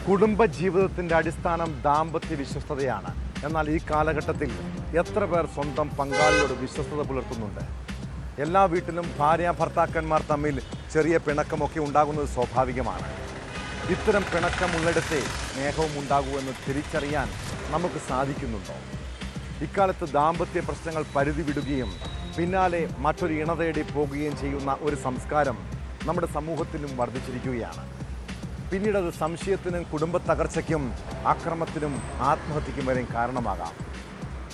കുടുംബജീവിതത്തിൻ്റെ അടിസ്ഥാനം ദാമ്പത്യ വിശ്വസ്തതയാണ്. എന്നാൽ ഈ കാലഘട്ടത്തിൽ എത്ര പേർ സ്വന്തം പങ്കാളിയോട് വിശ്വസ്തത പുലർത്തുന്നുണ്ട്? എല്ലാ വീട്ടിലും ഭാര്യ ഭർത്താക്കന്മാർ തമ്മിൽ ചെറിയ പിണക്കമൊക്കെ ഉണ്ടാകുന്നത് സ്വാഭാവികമാണ്. ഇത്തരം പിണക്കമുള്ളിടത്തെ സ്നേഹവും ഉണ്ടാകുമെന്ന് തിരിച്ചറിയാൻ നമുക്ക് സാധിക്കുന്നുണ്ടോ? ഇക്കാലത്ത് ദാമ്പത്യ പ്രശ്നങ്ങൾ പരിധി വിടുകയും പിന്നാലെ മറ്റൊരു ഇണ തേടി പോകുകയും ചെയ്യുന്ന ഒരു സംസ്കാരം നമ്മുടെ സമൂഹത്തിലും വർദ്ധിച്ചിരിക്കുകയാണ്. പിന്നീടത് സംശയത്തിനും കുടുംബ തകർച്ചയ്ക്കും അക്രമത്തിനും ആത്മഹത്യയ്ക്കും വരെയും കാരണമാകാം.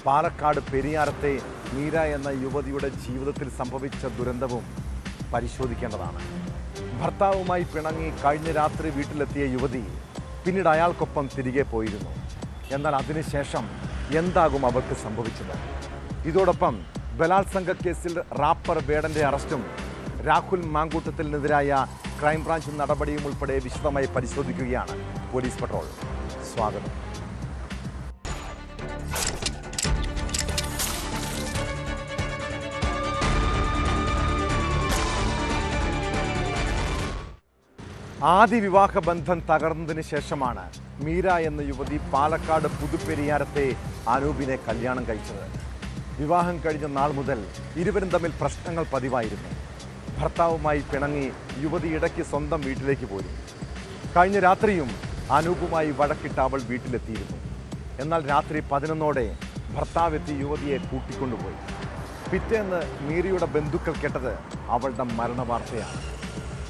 പാലക്കാട് പെരിയാരത്തെ മീര എന്ന യുവതിയുടെ ജീവിതത്തിൽ സംഭവിച്ച ദുരന്തവും പരിശോധിക്കേണ്ടതാണ്. ഭർത്താവുമായി പിണങ്ങി കഴിഞ്ഞ രാത്രി വീട്ടിലെത്തിയ യുവതി പിന്നീട് അയാൾക്കൊപ്പം തിരികെ പോയിരുന്നു. എന്നാൽ അതിനുശേഷം എന്താകും അവർക്ക് സംഭവിച്ചത്? ഇതോടൊപ്പം ബലാത്സംഗ കേസിൽ റാപ്പർ വേടൻ്റെ അറസ്റ്റും രാഹുൽ മാങ്കൂട്ടത്തിനെതിരായ ക്രൈംബ്രാഞ്ച് നടപടിയും ഉൾപ്പെടെ വിശദമായി പരിശോധിക്കുകയാണ് പോലീസ് പട്രോൾ. സ്വാഗതം. ആദ്യ വിവാഹ ബന്ധം തകർന്നതിന് ശേഷമാണ് മീര എന്ന യുവതി പാലക്കാട് പുതുപ്പെരിയാരത്തെ അനൂപിനെ കല്യാണം കഴിച്ചത്. വിവാഹം കഴിഞ്ഞ നാൾ മുതൽ ഇരുവരും തമ്മിൽ പ്രശ്നങ്ങൾ പതിവായിരുന്നു. ഭർത്താവുമായി പിണങ്ങി യുവതി ഇടയ്ക്ക് സ്വന്തം വീട്ടിലേക്ക് പോയി. കഴിഞ്ഞ രാത്രിയും അനൂപുമായി വഴക്കിട്ട് അവൾ വീട്ടിലെത്തിയിരുന്നു. എന്നാൽ രാത്രി 11ഓടെ ഭർത്താവെത്തി യുവതിയെ കൂട്ടിക്കൊണ്ടുപോയി. പിറ്റേന്ന് മീരയുടെ ബന്ധുക്കൾ കേട്ടത് അവളുടെ മരണവാർത്തയാണ്.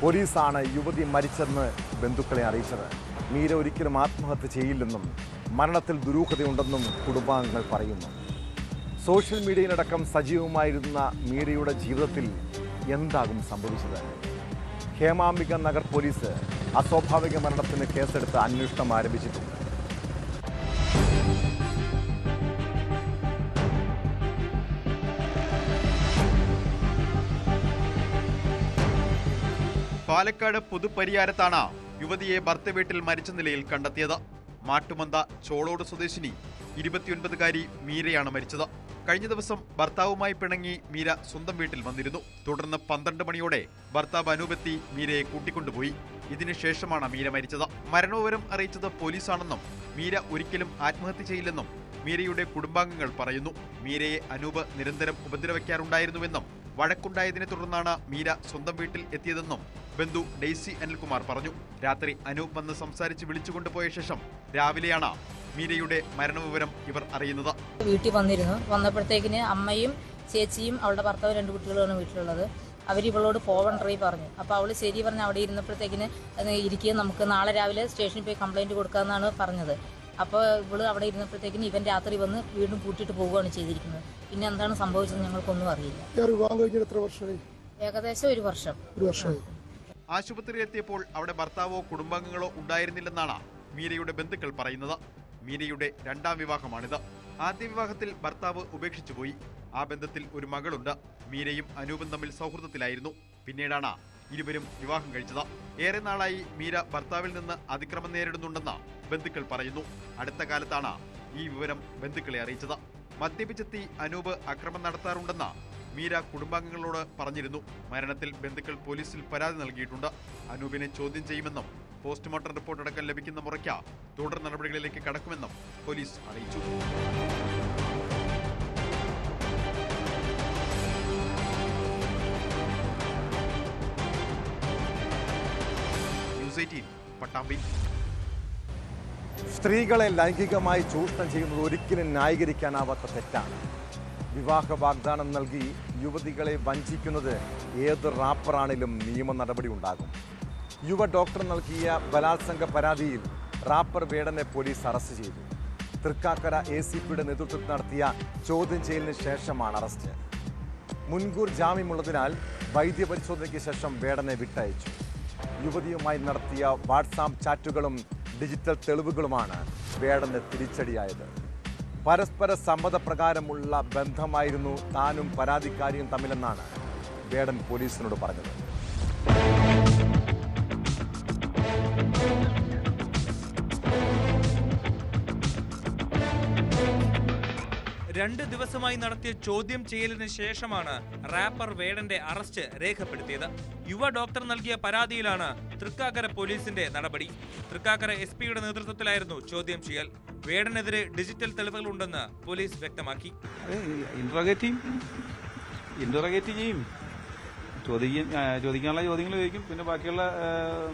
പോലീസാണ് യുവതി മരിച്ചെന്ന് ബന്ധുക്കളെ അറിയിച്ചത്. മീര ഒരിക്കലും ആത്മഹത്യ ചെയ്യില്ലെന്നും മരണത്തിൽ ദുരൂഹതയുണ്ടെന്നും കുടുംബാംഗങ്ങൾ പറയുന്നു. സോഷ്യൽ മീഡിയയിലടക്കം സജീവമായിരുന്ന മീരയുടെ ജീവിതത്തിൽ എന്താകും സംഭവിച്ചത്? ഹേമാംബിക നഗർ പോലീസ് അസ്വാഭാവിക മരണത്തിന് കേസെടുത്ത് അന്വേഷണം ആരംഭിച്ചിട്ടുണ്ട്. പാലക്കാട് പുതുപ്പരിയാരത്താണ് യുവതിയെ ഭർത്ത വീട്ടിൽ മരിച്ച നിലയിൽ കണ്ടെത്തിയത്. മാട്ടുമന്ത ചോളോട് സ്വദേശിനി 29കാരി മീരയാണ് മരിച്ചത്. കഴിഞ്ഞ ദിവസം ഭർത്താവുമായി പിണങ്ങി മീര സ്വന്തം വീട്ടിൽ വന്നിരുന്നു. തുടർന്ന് 12 മണിയോടെ ഭർത്താവ് അനൂപെത്തി മീരയെ കൂട്ടിക്കൊണ്ടുപോയി. ഇതിനുശേഷമാണ് മീര മരിച്ചത്. മരണവിവരം അറിയിച്ചത് പോലീസാണെന്നും മീര ഒരിക്കലും ആത്മഹത്യ ചെയ്യില്ലെന്നും മീരയുടെ കുടുംബാംഗങ്ങൾ പറയുന്നു. മീരയെ അനൂപ് നിരന്തരം ഉപദ്രവിക്കാറുണ്ടായിരുന്നുവെന്നും വഴക്കുണ്ടായതിനെ തുടർന്നാണ് മീര സ്വന്തം വീട്ടിൽ എത്തിയതെന്നും ബന്ധു ഡെയ്സി അനിൽകുമാർ പറഞ്ഞു. രാത്രി അനൂപ് വന്ന് സംസാരിച്ച് വിളിച്ചുകൊണ്ടുപോയ ശേഷം രാവിലെയാണ് മീരയുടെ മരണവിവരം ഇവർ അറിയുന്നത്. വീട്ടിൽ വന്നപ്പോഴത്തേക്കിന് അമ്മയും ചേച്ചിയും അവളുടെ ഭർത്താവ് 2 കുട്ടികളാണ് വീട്ടിലുള്ളത്. അവരിവളോട് പോവണ്ടറി പറഞ്ഞു. അപ്പോൾ അവൾ ശരി പറഞ്ഞ് അവിടെ ഇരുന്നപ്പോഴത്തേക്കിന് ഇരിക്കുക, നമുക്ക് നാളെ രാവിലെ സ്റ്റേഷനിൽ പോയി കംപ്ലൈൻറ്റ് കൊടുക്കാമെന്നാണ് പറഞ്ഞത്. അപ്പോൾ ഇവള് അവിടെ ഇരുന്നപ്പോഴത്തേക്കിന് ഇവൻ രാത്രി വന്ന് വീണ്ടും കൂട്ടിയിട്ട് പോവുകയാണ് ചെയ്തിരിക്കുന്നത്. പിന്നെ എന്താണ് സംഭവിച്ചത് ഞങ്ങൾക്കൊന്നും അറിയില്ല. ഏകദേശം 1 വർഷം. ആശുപത്രിയിലെത്തിയപ്പോൾ അവിടെ ഭർത്താവോ കുടുംബാംഗങ്ങളോ ഉണ്ടായിരുന്നില്ലെന്നാണ് മീരയുടെ ബന്ധുക്കൾ പറയുന്നത്. മീരയുടെ 2ാം വിവാഹമാണിത്. ആദ്യ വിവാഹത്തിൽ ഭർത്താവ് ഉപേക്ഷിച്ചുപോയി. ആ ബന്ധത്തിൽ ഒരു മകളുണ്ട്. മീരയും അനൂപും തമ്മിൽ സൗഹൃദത്തിലായിരുന്നു. പിന്നീടാണ് ഇരുവരും വിവാഹം കഴിച്ചത്. ഏറെ നാളായി മീര ഭർത്താവിൽ നിന്ന് അതിക്രമം നേരിടുന്നുണ്ടെന്ന് ബന്ധുക്കൾ പറയുന്നു. അടുത്ത കാലത്താണ് ഈ വിവരം ബന്ധുക്കളെ അറിയിച്ചത്. മദ്യപിച്ചെത്തി അനൂപ് അക്രമം നടത്താറുണ്ടെന്ന് മീര കുടുംബാംഗങ്ങളോട് പറഞ്ഞിരുന്നു. മരണത്തിൽ ബന്ധുക്കൾ പോലീസിൽ പരാതി നൽകിയിട്ടുണ്ട്. അനൂപിനെ ചോദ്യം ചെയ്യുമെന്നും പോസ്റ്റ്മോർട്ടം റിപ്പോർട്ട് അടക്കം ലഭിക്കുന്ന മുറയ്ക്ക് തുടർ നടപടികളിലേക്ക് കടക്കുമെന്നും പോലീസ് അറിയിച്ചു. ന്യൂസ് 18 പട്ടാമ്പി. സ്ത്രീകളെ ലൈംഗികമായി ചൂഷണം ചെയ്യുന്നത് ഒരിക്കലും ന്യായീകരിക്കാനാവാത്ത തെറ്റാണ്. വിവാഹ വാഗ്ദാനം നൽകി യുവതികളെ വഞ്ചിക്കുന്നത് ഏത് റാപ്പറാണിലും നിയമ നടപടി ഉണ്ടാകും. യുവ ഡോക്ടർ നൽകിയ ബലാത്സംഗ പരാതിയിൽ റാപ്പർ വേടനെ പോലീസ് അറസ്റ്റ് ചെയ്തു. തൃക്കാക്കര ACPയുടെ നേതൃത്വത്തിൽ നടത്തിയ ചോദ്യം ചെയ്യലിന് ശേഷമാണ് അറസ്റ്റ്. മുൻകൂർ ജാമ്യമുള്ളതിനാൽ വൈദ്യപരിശോധനയ്ക്ക് ശേഷം വേടനെ വിട്ടയച്ചു. യുവതിയുമായി നടത്തിയ വാട്സാപ്പ് ചാറ്റുകളും ഡിജിറ്റൽ തെളിവുകളുമാണ് വേടന് തിരിച്ചടിയായത്. പരസ്പര സമ്മതപ്രകാരമുള്ള ബന്ധമായിരുന്നു താനും പരാതിക്കാരിയും തമ്മിലെന്നാണ് വേടൻ പോലീസിനോട് പറഞ്ഞത്. 2 ദിവസമായി നടത്തിയ ചോദ്യം ചെയ്യലിന് ശേഷമാണ് റാപ്പർ വേടന്റെ അറസ്റ്റ് രേഖപ്പെടുത്തിയത്. യുവ ഡോക്ടർ നൽകിയ പരാതിയിലാണ് തൃക്കാക്കര പോലീസിന്റെ നടപടി. തൃക്കാക്കര SP-യുടെ നേതൃത്വത്തിലായിരുന്നു ചോദ്യം ചെയ്യൽ. വേടനെതിരെ ഡിജിറ്റൽ തെളിവുകളുണ്ടെന്ന് പോലീസ് വ്യക്തമാക്കി. ഇന്ററോഗേറ്റ് ചെയ്യും, ചോദിക്കാനുള്ള ചോദ്യങ്ങൾ ചോദിക്കും, പിന്നെ ബാക്കിയുള്ള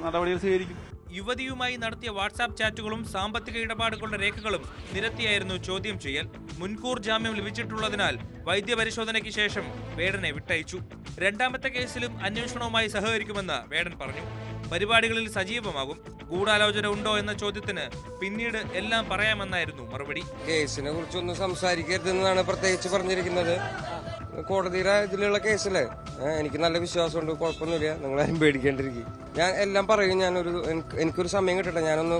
നടപടികൾ സ്വീകരിക്കും. യുവതിയുമായി നടത്തിയ വാട്സാപ്പ് ചാറ്റുകളും സാമ്പത്തിക ഇടപാടുകളുടെ രേഖകളും നിരത്തിയായിരുന്നു ചോദ്യം ചെയ്യൽ. മുൻകൂർ ജാമ്യം ലഭിച്ചിട്ടുള്ളതിനാൽ വൈദ്യപരിശോധനയ്ക്ക് ശേഷം വേടനെ വിട്ടയച്ചു. 2ാമത്തെ കേസിലും അന്വേഷണവുമായി സഹകരിക്കുമെന്ന് വേടൻ പറഞ്ഞു. പരിപാടികളിൽ സജീവമാകും. ഗൂഢാലോചന ഉണ്ടോ എന്ന ചോദ്യത്തിന് പിന്നീട് എല്ലാം പറയാമെന്നായിരുന്നു മറുപടി. കേസിനെ കുറിച്ചൊന്നും സംസാരിക്കരുതെന്നാണ് പ്രത്യേകിച്ച് പറഞ്ഞിരിക്കുന്നത്. കോടതിയുടെ ഇതിലുള്ള കേസല്ലേ, എനിക്ക് നല്ല വിശ്വാസമുണ്ട്, കുഴപ്പമൊന്നുമില്ല, നിങ്ങളാരും പേടിക്കേണ്ടിരിക്കും. ഞാൻ എല്ലാം പറയും. എനിക്കൊരു സമയം കിട്ടട്ടെ, ഞാനൊന്ന്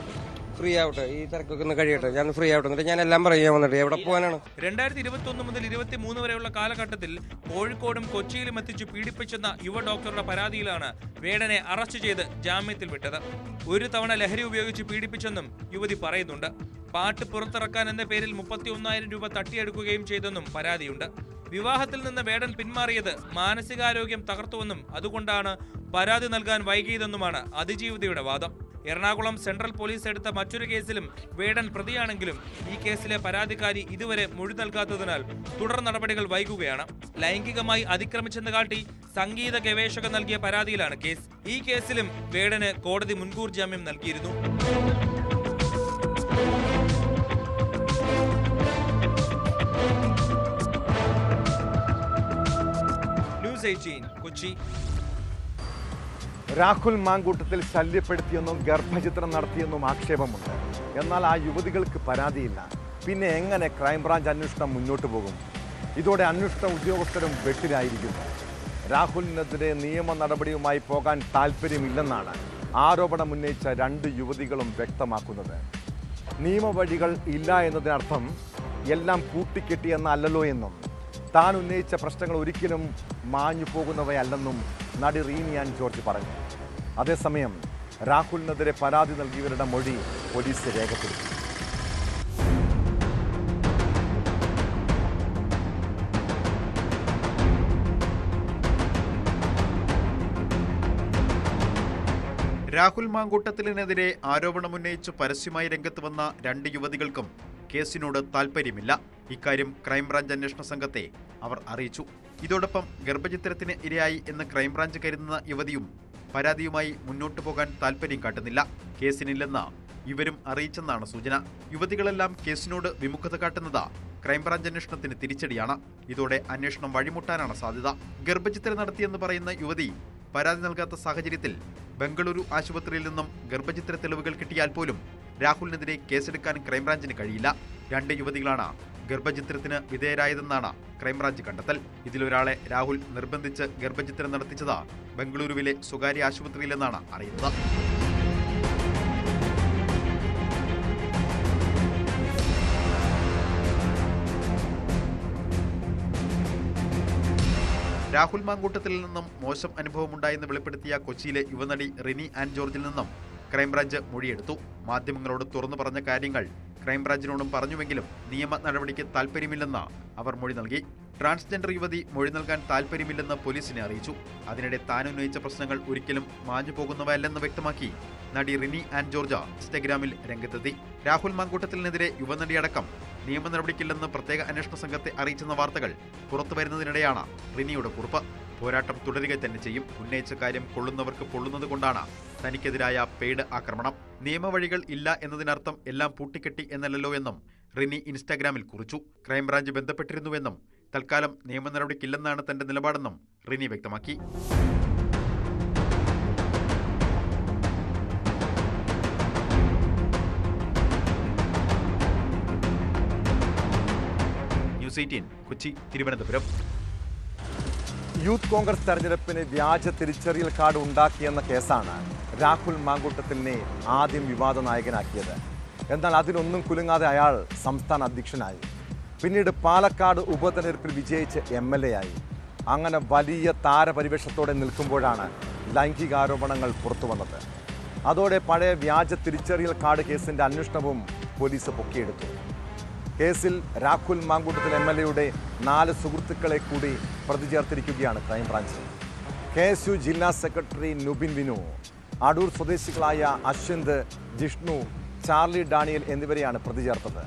ഫ്രീ ആവട്ടെ, ഈ തിരക്കൊക്കെ ഒന്ന് കഴിയട്ടെ, ഞാൻ ഫ്രീ ആവട്ടെ, എന്നിട്ട് ഞാൻ എല്ലാം പറയാൻ വന്നിട്ട് എവിടെ പോകാനാണ്. 2021 മുതൽ 23 വരെയുള്ള കാലഘട്ടത്തിൽ കോഴിക്കോടും കൊച്ചിയിലും എത്തിച്ച് പീഡിപ്പിച്ചെന്ന യുവ ഡോക്ടറുടെ പരാതിയിലാണ് വേടനെ അറസ്റ്റ് ചെയ്ത് ജാമ്യത്തിൽ വിട്ടത്. 1 തവണ ലഹരി ഉപയോഗിച്ച് പീഡിപ്പിച്ചെന്നും യുവതി പറയുന്നുണ്ട്. പാട്ട് പുറത്തിറക്കാൻ എന്ന പേരിൽ 31,000 രൂപ തട്ടിയെടുക്കുകയും ചെയ്തെന്നും പരാതിയുണ്ട്. വിവാഹത്തിൽ നിന്ന് വേടൻ പിന്മാറിയത് മാനസികാരോഗ്യം തകർത്തുവെന്നും അതുകൊണ്ടാണ് പരാതി നൽകാൻ വൈകിയതെന്നുമാണ് അതിജീവിതയുടെ വാദം. എറണാകുളം സെൻട്രൽ പോലീസ് എടുത്ത മറ്റൊരു കേസിലും വേടൻ പ്രതിയാണെങ്കിലും ഈ കേസിലെ പരാതിക്കാരി ഇതുവരെ മൊഴി നൽകാത്തതിനാൽ തുടർ നടപടികൾ വൈകുകയാണ്. ലൈംഗികമായി അതിക്രമിച്ചെന്ന് കാട്ടി സംഗീത ഗവേഷകൻ നൽകിയ പരാതിയിലാണ് കേസ്. ഈ കേസിലും വേടന് കോടതി മുൻകൂർ ജാമ്യം നൽകിയിരുന്നു. ന്യൂസ് 18 കൊച്ചി. രാഹുൽ മാങ്കൂട്ടത്തിൽ ശല്യപ്പെടുത്തിയെന്നും ഗർഭചിത്രം നടത്തിയെന്നും ആക്ഷേപമുണ്ട്. എന്നാൽ ആ യുവതികൾക്ക് പരാതിയില്ല. പിന്നെ എങ്ങനെ ക്രൈംബ്രാഞ്ച് അന്വേഷണം മുന്നോട്ട് പോകും? ഇതോടെ അന്വേഷണ ഉദ്യോഗസ്ഥരും വെട്ടിലായിരിക്കുന്നു. രാഹുലിനെതിരെ നിയമ നടപടിയുമായി പോകാൻ താല്പര്യമില്ലെന്നാണ് ആരോപണം ഉന്നയിച്ച 2 യുവതികളും വ്യക്തമാക്കുന്നത്. നിയമവഴികൾ ഇല്ല എന്നതിനർത്ഥം എല്ലാം പൂട്ടിക്കെട്ടിയെന്നല്ലോ എന്നും താൻ ഉന്നയിച്ച പ്രശ്നങ്ങൾ ഒരിക്കലും മാഞ്ഞു പോകുന്നവയല്ലെന്നും നടി റീനി ആൻ ജോർജ് പറഞ്ഞു. അതേസമയം രാഹുലിനെതിരെ പരാതി നൽകിയവരുടെ മൊഴി പോലീസ് രേഖപ്പെടുത്തി. രാഹുൽ മാങ്കൂട്ടത്തിലിനെതിരെ ആരോപണമുന്നയിച്ച് പരസ്യമായി രംഗത്ത് വന്ന 2 യുവതികൾക്കും കേസിനോട് താൽപ്പര്യമില്ല. ഇക്കാര്യം ക്രൈംബ്രാഞ്ച് അന്വേഷണ സംഘത്തെ അവർ അറിയിച്ചു. ഇതോടൊപ്പം ഗർഭചിത്രത്തിന് ഇരയായി എന്ന് ക്രൈംബ്രാഞ്ച് കരുതുന്ന യുവതിയും പരാതിയുമായി മുന്നോട്ടു പോകാൻ താൽപ്പര്യം കാട്ടുന്നില്ല. കേസിനില്ലെന്ന് ഇവരും അറിയിച്ചെന്നാണ് സൂചന. യുവതികളെല്ലാം കേസിനോട് വിമുഖത കാട്ടുന്നത് ക്രൈംബ്രാഞ്ച് അന്വേഷണത്തിന് തിരിച്ചടിയാണ്. ഇതോടെ അന്വേഷണം വഴിമുട്ടാനാണ് സാധ്യത. ഗർഭചിത്രം നടത്തിയെന്ന് പറയുന്ന യുവതി പരാതി നൽകാത്ത സാഹചര്യത്തിൽ ബംഗളൂരു ആശുപത്രിയിൽ നിന്നും ഗർഭചിത്ര തെളിവുകൾ കിട്ടിയാൽ പോലും രാഹുലിനെതിരെ കേസെടുക്കാൻ ക്രൈംബ്രാഞ്ചിന് കഴിയില്ല. 2 യുവതികളാണ് ഗർഭചിത്രത്തിന് വിധേയരായതെന്നാണ് ക്രൈംബ്രാഞ്ച് കണ്ടെത്തൽ. ഇതിലൊരാളെ രാഹുൽ നിർബന്ധിച്ച് ഗർഭചിത്രം നടത്തിച്ചത് ബംഗളൂരുവിലെ സ്വകാര്യ ആശുപത്രിയിലെന്നാണ് അറിയുന്നത്. രാഹുൽ മാങ്കൂട്ടത്തിൽ നിന്നും മോശം അനുഭവമുണ്ടായെന്ന് വെളിപ്പെടുത്തിയ കൊച്ചിയിലെ യുവനടി റിനി ആൻ ജോർജിൽ നിന്നും ക്രൈംബ്രാഞ്ച് മൊഴിയെടുത്തു. മാധ്യമങ്ങളോട് തുറന്നു പറഞ്ഞ കാര്യങ്ങൾ ക്രൈംബ്രാഞ്ചിനോടും പറഞ്ഞുവെങ്കിലും നിയമ നടപടിക്ക് താൽപ്പര്യമില്ലെന്ന് അവർ മൊഴി നൽകി. ട്രാൻസ്ജെൻഡർ യുവതി മൊഴി നൽകാൻ താൽപ്പര്യമില്ലെന്ന് പോലീസിനെ അറിയിച്ചു. അതിനിടെ താൻ ഉന്നയിച്ച പ്രശ്നങ്ങൾ ഒരിക്കലും മാഞ്ഞു പോകുന്നവയല്ലെന്ന് വ്യക്തമാക്കി നടി റിനി ആൻ ജോർജ് ഇൻസ്റ്റഗ്രാമിൽ രംഗത്തെത്തി. രാഹുൽ മാങ്കൂട്ടത്തിനെതിരെ യുവനടിയടക്കം നിയമ നടപടിക്കില്ലെന്ന് പ്രത്യേക അന്വേഷണ സംഘത്തെ അറിയിച്ചെന്ന വാർത്തകൾ പുറത്തുവരുന്നതിനിടെയാണ് റിനിയുടെ കുറിപ്പ്. പോരാട്ടം തുടരുക തന്നെ ചെയ്യും. ഉന്നയിച്ച കാര്യം കൊള്ളുന്നവർക്ക് പൊള്ളുന്നത് കൊണ്ടാണ് തനിക്കെതിരായ പെയ്ഡ് ആക്രമണം. നിയമവഴികൾ ഇല്ല എന്നതിനർത്ഥം എല്ലാം പൂട്ടിക്കെട്ടി എന്നല്ലോ എന്നും റിനി ഇൻസ്റ്റാഗ്രാമിൽ കുറിച്ചു. ക്രൈംബ്രാഞ്ച് ബന്ധപ്പെട്ടിരുന്നുവെന്നും തൽക്കാലം നിയമ നടപടിക്കില്ലെന്നാണ് തന്റെ നിലപാടെന്നും റിനി വ്യക്തമാക്കി. ന്യൂസ് 18 കൊച്ചി, തിരുവനന്തപുരം. യൂത്ത് കോൺഗ്രസ് തെരഞ്ഞെടുപ്പിന് വ്യാജ തിരിച്ചറിയൽ കാർഡ് ഉണ്ടാക്കിയെന്ന കേസാണ് രാഹുൽ മാങ്കൂട്ടത്തിലിനെ ആദ്യം വിവാദ നായകനാക്കിയത്. എന്നാൽ അതിലൊന്നും കുലുങ്ങാതെ അയാൾ സംസ്ഥാന അധ്യക്ഷനായി. പിന്നീട് പാലക്കാട് ഉപതെരഞ്ഞെടുപ്പിൽ വിജയിച്ച് MLA ആയി. അങ്ങനെ വലിയ താരപരിവേഷത്തോടെ നിൽക്കുമ്പോഴാണ് ലൈംഗികാരോപണങ്ങൾ പുറത്തു വന്നത്. അതോടെ പഴയ വ്യാജ തിരിച്ചറിയൽ കാർഡ് കേസിൻ്റെ അന്വേഷണവും പോലീസ് പൊക്കിയെടുത്തു. കേസിൽ രാഹുൽ മാങ്കൂട്ടത്തിൽ MLA-യുടെ 4 സുഹൃത്തുക്കളെ കൂടി പ്രതി ചേർത്തിരിക്കുകയാണ് ക്രൈംബ്രാഞ്ച്. KSU ജില്ലാ സെക്രട്ടറി നുബിൻ വിനു, അടൂർ സ്വദേശികളായ അശ്വന്ത്, ജിഷ്ണു, ചാർലി ഡാനിയൽ എന്നിവരെയാണ് പ്രതി ചേർത്തത്.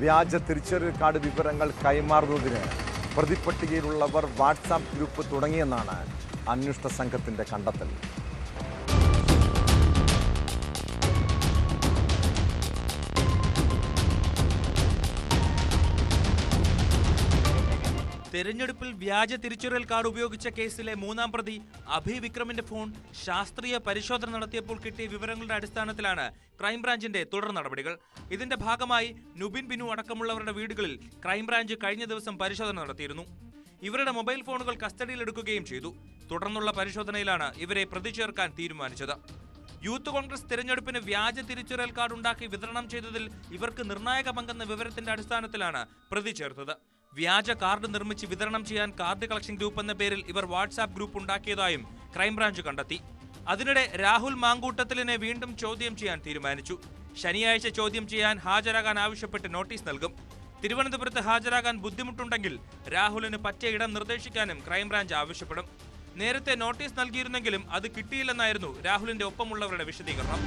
വ്യാജ തിരിച്ചറിയൽ കാർഡ് വിവരങ്ങൾ കൈമാറുന്നതിന് പ്രതിപ്പട്ടികയിലുള്ളവർ വാട്സാപ്പ് ഗ്രൂപ്പ് തുടങ്ങിയെന്നാണ് അന്വേഷണ സംഘത്തിന്റെ കണ്ടെത്തൽ. തെരഞ്ഞെടുപ്പിൽ വ്യാജ തിരിച്ചറിയൽ കാർഡ് ഉപയോഗിച്ച കേസിലെ 3-ാം പ്രതി അഭി വിക്രമിന്റെ ഫോൺ ശാസ്ത്രീയ പരിശോധന നടത്തിയപ്പോൾ കിട്ടിയ വിവരങ്ങളുടെ അടിസ്ഥാനത്തിലാണ് ക്രൈംബ്രാഞ്ചിന്റെ തുടർ നടപടികൾ. ഇതിന്റെ ഭാഗമായി നുബിൻ ബിനു അടക്കമുള്ളവരുടെ വീടുകളിൽ ക്രൈംബ്രാഞ്ച് കഴിഞ്ഞ ദിവസം പരിശോധന നടത്തിയിരുന്നു. ഇവരുടെ മൊബൈൽ ഫോണുകൾ കസ്റ്റഡിയിലെടുക്കുകയും ചെയ്തു. തുടർന്നുള്ള പരിശോധനയിലാണ് ഇവരെ പ്രതി ചേർക്കാൻ തീരുമാനിച്ചത്. യൂത്ത് കോൺഗ്രസ് തെരഞ്ഞെടുപ്പിന് വ്യാജ തിരിച്ചറിയൽ കാർഡ് ഉണ്ടാക്കി വിതരണം ചെയ്തതിൽ ഇവർക്ക് നിർണായക പങ്കെന്ന വിവരത്തിന്റെ അടിസ്ഥാനത്തിലാണ് പ്രതി ചേർത്തത്. വ്യാജ കാർഡ് നിർമ്മിച്ച് വിതരണം ചെയ്യാൻ കാർഡ് കളക്ഷൻ ഗ്രൂപ്പ് എന്ന പേരിൽ ഇവർ വാട്സാപ്പ് ഗ്രൂപ്പ് ഉണ്ടാക്കിയതായും ക്രൈംബ്രാഞ്ച് കണ്ടെത്തി. അതിനിടെ രാഹുൽ മാങ്കൂട്ടത്തിലിനെ വീണ്ടും ചോദ്യം ചെയ്യാൻ തീരുമാനിച്ചു. ശനിയാഴ്ച ചോദ്യം ചെയ്യാൻ ഹാജരാകാൻ ആവശ്യപ്പെട്ട് നോട്ടീസ് നൽകും. തിരുവനന്തപുരത്ത് ഹാജരാകാൻ ബുദ്ധിമുട്ടുണ്ടെങ്കിൽ രാഹുലിന് പറ്റിയ ഇടം നിർദ്ദേശിക്കാനും ക്രൈംബ്രാഞ്ച് ആവശ്യപ്പെടും. നേരത്തെ നോട്ടീസ് നൽകിയിരുന്നെങ്കിലും അത് കിട്ടിയില്ലെന്നായിരുന്നു രാഹുലിന്റെ ഒപ്പമുള്ളവരുടെ വിശദീകരണം.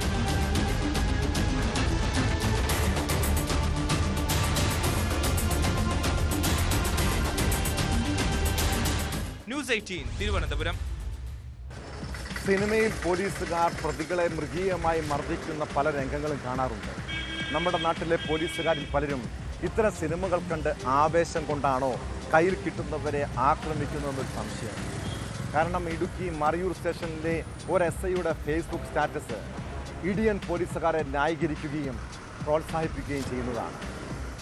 ന്യൂസ് 18 തിരുവനന്തപുരം. സിനിമയിൽ പോലീസുകാർ പ്രതികളെ മൃഗീയമായി മർദ്ദിക്കുന്ന പല രംഗങ്ങളും കാണാറുണ്ട്. നമ്മുടെ നാട്ടിലെ പോലീസുകാരിൽ പലരും ഇത്തരം സിനിമകൾ കണ്ട് ആവേശം കൊണ്ടാണോ കയ്യിൽ കിട്ടുന്നവരെ ആക്രമിക്കുന്നതെന്നൊരു സംശയം. കാരണം ഇടുക്കി മറയൂർ സ്റ്റേഷനിലെ ഒരു SI-യുടെ ഫേസ്ബുക്ക് സ്റ്റാറ്റസ് ഇടിയൻ പോലീസുകാരെ ന്യായീകരിക്കുകയും പ്രോത്സാഹിപ്പിക്കുകയും ചെയ്യുന്നതാണ്.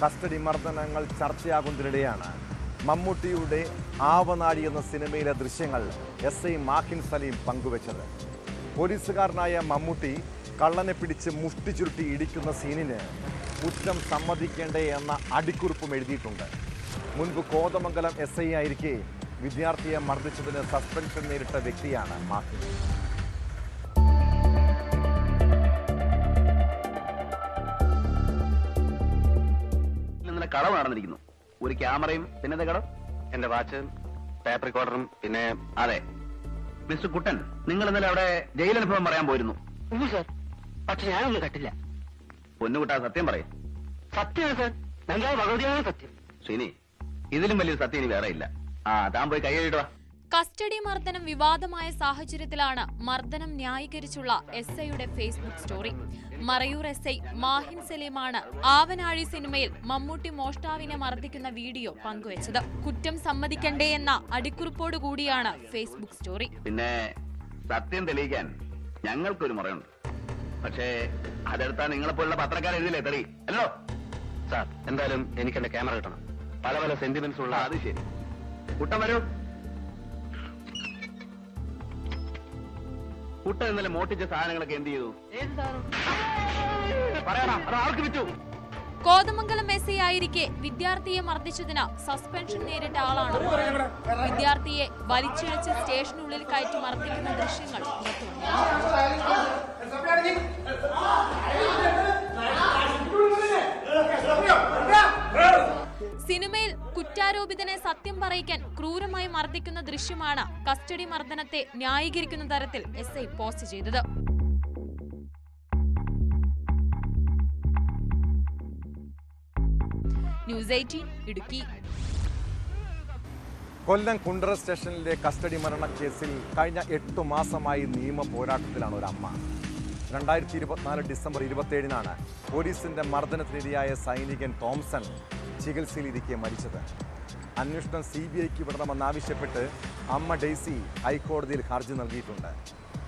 കസ്റ്റഡി മർദ്ദനങ്ങൾ ചർച്ചയാകുന്നതിനിടെയാണ് മമ്മൂട്ടിയുടെ ആവനാഴി എന്ന സിനിമയിലെ ദൃശ്യങ്ങൾ SI മാഹിൻ സലീം പങ്കുവച്ചത്. പോലീസുകാരനായ മമ്മൂട്ടി കള്ളനെ പിടിച്ച് മുഷ്ടി ചുരുട്ടി ഇടിക്കുന്ന സീനിന് കുറ്റം സമ്മതിക്കേണ്ടേ എന്ന അടിക്കുറിപ്പും എഴുതിയിട്ടുണ്ട്. മുൻപ് കോതമംഗലം SI ആയിരിക്കെ വിദ്യാർത്ഥിയെ മർദ്ദിച്ചതിന് സസ്പെൻഷൻ നേരിട്ട വ്യക്തിയാണ് മാഹിൻ. കട നടന്നിരിക്കുന്നു. ഒരു ക്യാമറയും പിന്നെ കടം, എന്റെ വാച്ച്, ടേപ്പ് റെക്കോർഡറും, പിന്നെ അതെ മിസ്റ്റർ കുട്ടൻ, നിങ്ങൾ ഇന്നലെ അവിടെ ജയിലനുഭവം പറയാൻ പോയിരുന്നു. സർ, പക്ഷെ ഞാനൊന്നും കട്ടില്ല. പൊന്നുകുട്ടാ സത്യം പറയും. സത്യമാണ് സർ, നല്ല ഭഗവതിയാണ് സത്യം. ശ്രീനി, ഇതിലും വലിയൊരു സത്യം ഇനി വേറെ ഇല്ല. താൻ പോയി കൈ കഴുകിടുക. കസ്റ്റഡി മർദ്ദനം വിവാദമായ സാഹചര്യത്തിലാണ് മർദ്ദനം ന്യായീകരിച്ചുള്ള SI-യുടെ Facebook story. Marayoor SI Mahin സലീമാണ് ആവനാഴി സിനിമയിൽ മമ്മൂട്ടി മോഷ്ടാവിനെ മർദ്ദിക്കുന്ന വീഡിയോ പങ്കുവച്ചത്. കുറ്റം സമ്മതിക്കണ്ടേ എന്ന അടിക്കുറിപ്പോട് കൂടിയാണ് ഫേസ്ബുക്ക് സ്റ്റോറി. പിന്നെ സത്യം തെളിയിക്കാൻ ഞങ്ങൾക്കൊരു മുറയുണ്ട്. പക്ഷേ അതെടുത്താൽ നിങ്ങളെപ്പോലുള്ള പത്രക്കാർ എഴുതില്ലേ തെളി അല്ലോ. സാർ, എന്തായാലും എനിക്ക് എന്റെ ക്യാമറ കിട്ടണം. പല പല സെന്റിമെന്റ്സ് ഉള്ള. അത് ശരി. കുട്ടൻ വരൂ. കുട്ടൻ ഇന്നലെ മോട്ടിച്ച സാധനങ്ങളൊക്കെ എന്ത് ചെയ്തു? പറയണം, അത് ആർക്ക് വിറ്റു? കോതമംഗലം SI ആയിരിക്കെ വിദ്യാർത്ഥിയെ മർദ്ദിച്ചതിന് സസ്പെൻഷൻ നേരിട്ട ആളാണ്. വിദ്യാർത്ഥിയെ വലിച്ചിഴച്ച് സ്റ്റേഷനുള്ളിൽ കയറ്റി മർദ്ദിക്കുന്ന ദൃശ്യങ്ങൾ സിനിമയിൽ കുറ്റാരോപിതനെ സത്യം പറയിക്കാൻ ക്രൂരമായി മർദ്ദിക്കുന്ന ദൃശ്യമാണ് കസ്റ്റഡി മർദ്ദനത്തെ ന്യായീകരിക്കുന്ന തരത്തിൽ SI പോസ്റ്റ് ചെയ്തത്. ന്യൂസ് 18 ഇടുക്കി. കൊല്ലം കുണ്ടറ സ്റ്റേഷനിലെ കസ്റ്റഡി മരണക്കേസിൽ കഴിഞ്ഞ 8 മാസമായി നിയമ പോരാട്ടത്തിലാണ് ഒരു അമ്മ. 2024 ഡിസംബർ 27-നാണ് പോലീസിന്റെ മർദ്ദനത്തിനിരയായ സൈനികൻ തോംസൺ ചികിത്സയിലിരിക്കെ മരിച്ചത്. അന്വേഷണം CBIക്ക് വിടണമെന്നാവശ്യപ്പെട്ട് അമ്മ ഡെയ്സി ഹൈക്കോടതിയിൽ ഹർജി നൽകിയിട്ടുണ്ട്.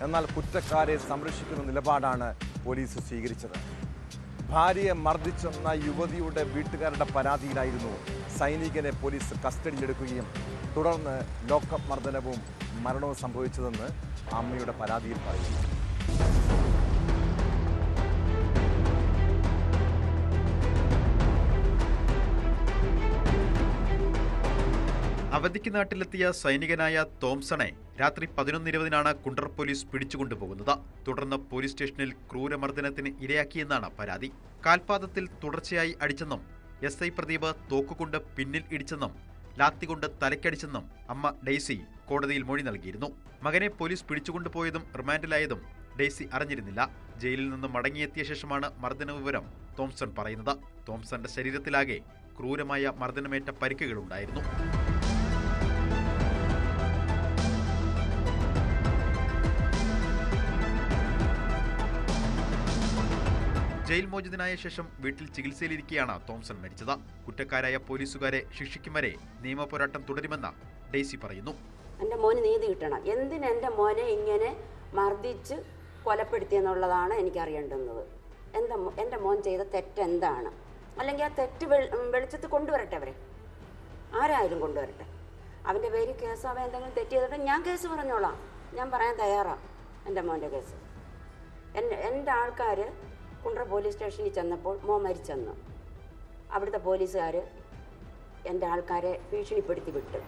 എന്നാൽ കുറ്റക്കാരെ സംരക്ഷിക്കുന്ന നിലപാടാണ് പോലീസ് സ്വീകരിച്ചത്. ഭാര്യയെ മർദ്ദിച്ചെന്ന യുവതിയുടെ വീട്ടുകാരുടെ പരാതിയിലായിരുന്നു സൈനികനെ പോലീസ് കസ്റ്റഡിയിലെടുക്കുകയും തുടർന്ന് ലോക്കപ്പ് മർദ്ദനവും മരണവും സംഭവിച്ചതെന്ന് അമ്മയുടെ പരാതിയിൽ പറയുന്നു. അവധിക്ക് നാട്ടിലെത്തിയ സൈനികനായ തോംസണെ രാത്രി 11:20-നാണ് കുണ്ടറ പോലീസ് പിടിച്ചുകൊണ്ടുപോകുന്നത്. തുടർന്ന് പോലീസ് സ്റ്റേഷനിൽ ക്രൂരമർദ്ദനത്തിന് ഇരയാക്കിയെന്നാണ് പരാതി. കാൽപാദത്തിൽ തുടർച്ചയായി അടിച്ചെന്നും SI പ്രദീപ് തോക്കുകൊണ്ട് പിന്നിൽ ഇടിച്ചെന്നും ലാത്തികൊണ്ട് തലയ്ക്കടിച്ചെന്നും അമ്മ ഡെയ്സി കോടതിയിൽ മൊഴി നൽകിയിരുന്നു. മകനെ പോലീസ് പിടിച്ചുകൊണ്ടുപോയതും റിമാൻഡിലായതും ഡെയ്സി അറിഞ്ഞിരുന്നില്ല. ജയിലിൽ നിന്നും മടങ്ങിയെത്തിയ ശേഷമാണ് മർദ്ദന വിവരം തോംസൺ പറയുന്നത്. തോംസന്റെ ശരീരത്തിലാകെ ക്രൂരമായ മർദ്ദനമേറ്റ പരിക്കുകളുണ്ടായിരുന്നു. ജയിൽ മോചിതനായ ശേഷം വീട്ടിൽ ചികിത്സയിലിരിക്കെയാണ് തോംസൺ മരിച്ചത്. കുറ്റക്കാരായ പോലീസുകാരെ ശിക്ഷിക്കും വരെ നിയമപോരാട്ടം തുടരുമെന്ന് ഡെയ്സി പറയുന്നു. എൻ്റെ മോന് നീതി കിട്ടണം. എന്തിന് എൻ്റെ മോനെ ഇങ്ങനെ മർദ്ദിച്ച് കൊലപ്പെടുത്തിയെന്നുള്ളതാണ് എനിക്കറിയേണ്ടുന്നത്. എൻ്റെ മോൻ ചെയ്ത തെറ്റെന്താണ്, അല്ലെങ്കിൽ ആ തെറ്റ് വെളിച്ചത്ത് കൊണ്ടുവരട്ടെ, അവരെ ആരായാലും കൊണ്ടുവരട്ടെ. അവൻ്റെ പേര് കേസ്, അവൻ എന്തെങ്കിലും തെറ്റ് ചെയ്തിട്ട് ഞാൻ കേസ് പറഞ്ഞോളാം, ഞാൻ പറയാൻ തയ്യാറാണ്. എൻ്റെ മോൻ്റെ കേസ് എൻ്റെ ആൾക്കാർ കുണ്ട്ര പോലീസ് സ്റ്റേഷനിൽ ചെന്നപ്പോൾ മോൻ മരിച്ചെന്ന് അവിടുത്തെ പോലീസുകാർ എൻ്റെ ആൾക്കാരെ ഭീഷണിപ്പെടുത്തി വിട്ട്.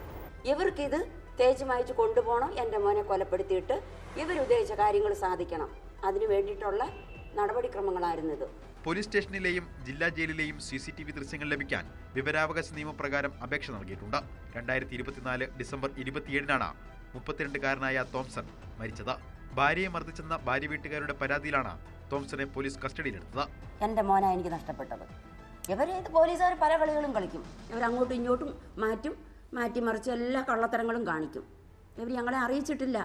ഇവർക്കിത് തേച്ച് മായ്ച്ച് കൊണ്ടുപോകണം, എൻ്റെ മോനെ കൊലപ്പെടുത്തിയിട്ട് ഇവരുദ്ദേശിച്ച കാര്യങ്ങൾ സാധിക്കണം. അതിനു വേണ്ടിയിട്ടുള്ള നടപടിക്രമങ്ങളായിരുന്നു ഇത്. പോലീസ് സ്റ്റേഷനിലെയും ജില്ലാ ജയിലിലെയും CCTV ദൃശ്യങ്ങൾ ലഭിക്കാൻ വിവരാവകാശ നിയമപ്രകാരം അപേക്ഷ നൽകിയിട്ടുണ്ട്. 2024 ഡിസംബർ 27-നാണ് 32-കാരനായ തോംസൺ മരിച്ചത്. ഭാര്യയെ മർദ്ദിച്ചെന്ന ഭാര്യ വീട്ടുകാരുടെ പരാതിയിലാണ് തോംസനെ പോലീസ് കസ്റ്റഡിയിലെടുത്തത്. എൻ്റെ മോനാണ് എനിക്ക് നഷ്ടപ്പെട്ടത്. ഇത് പോലീസുകാർ പല കളികളും കളിക്കും. ഇവരങ്ങോട്ടും ഇങ്ങോട്ടും മാറ്റി മറിച്ച് എല്ലാ കള്ളത്തരങ്ങളും കാണിക്കും. ഇവർ ഞങ്ങളെ അറിയിച്ചിട്ടില്ല.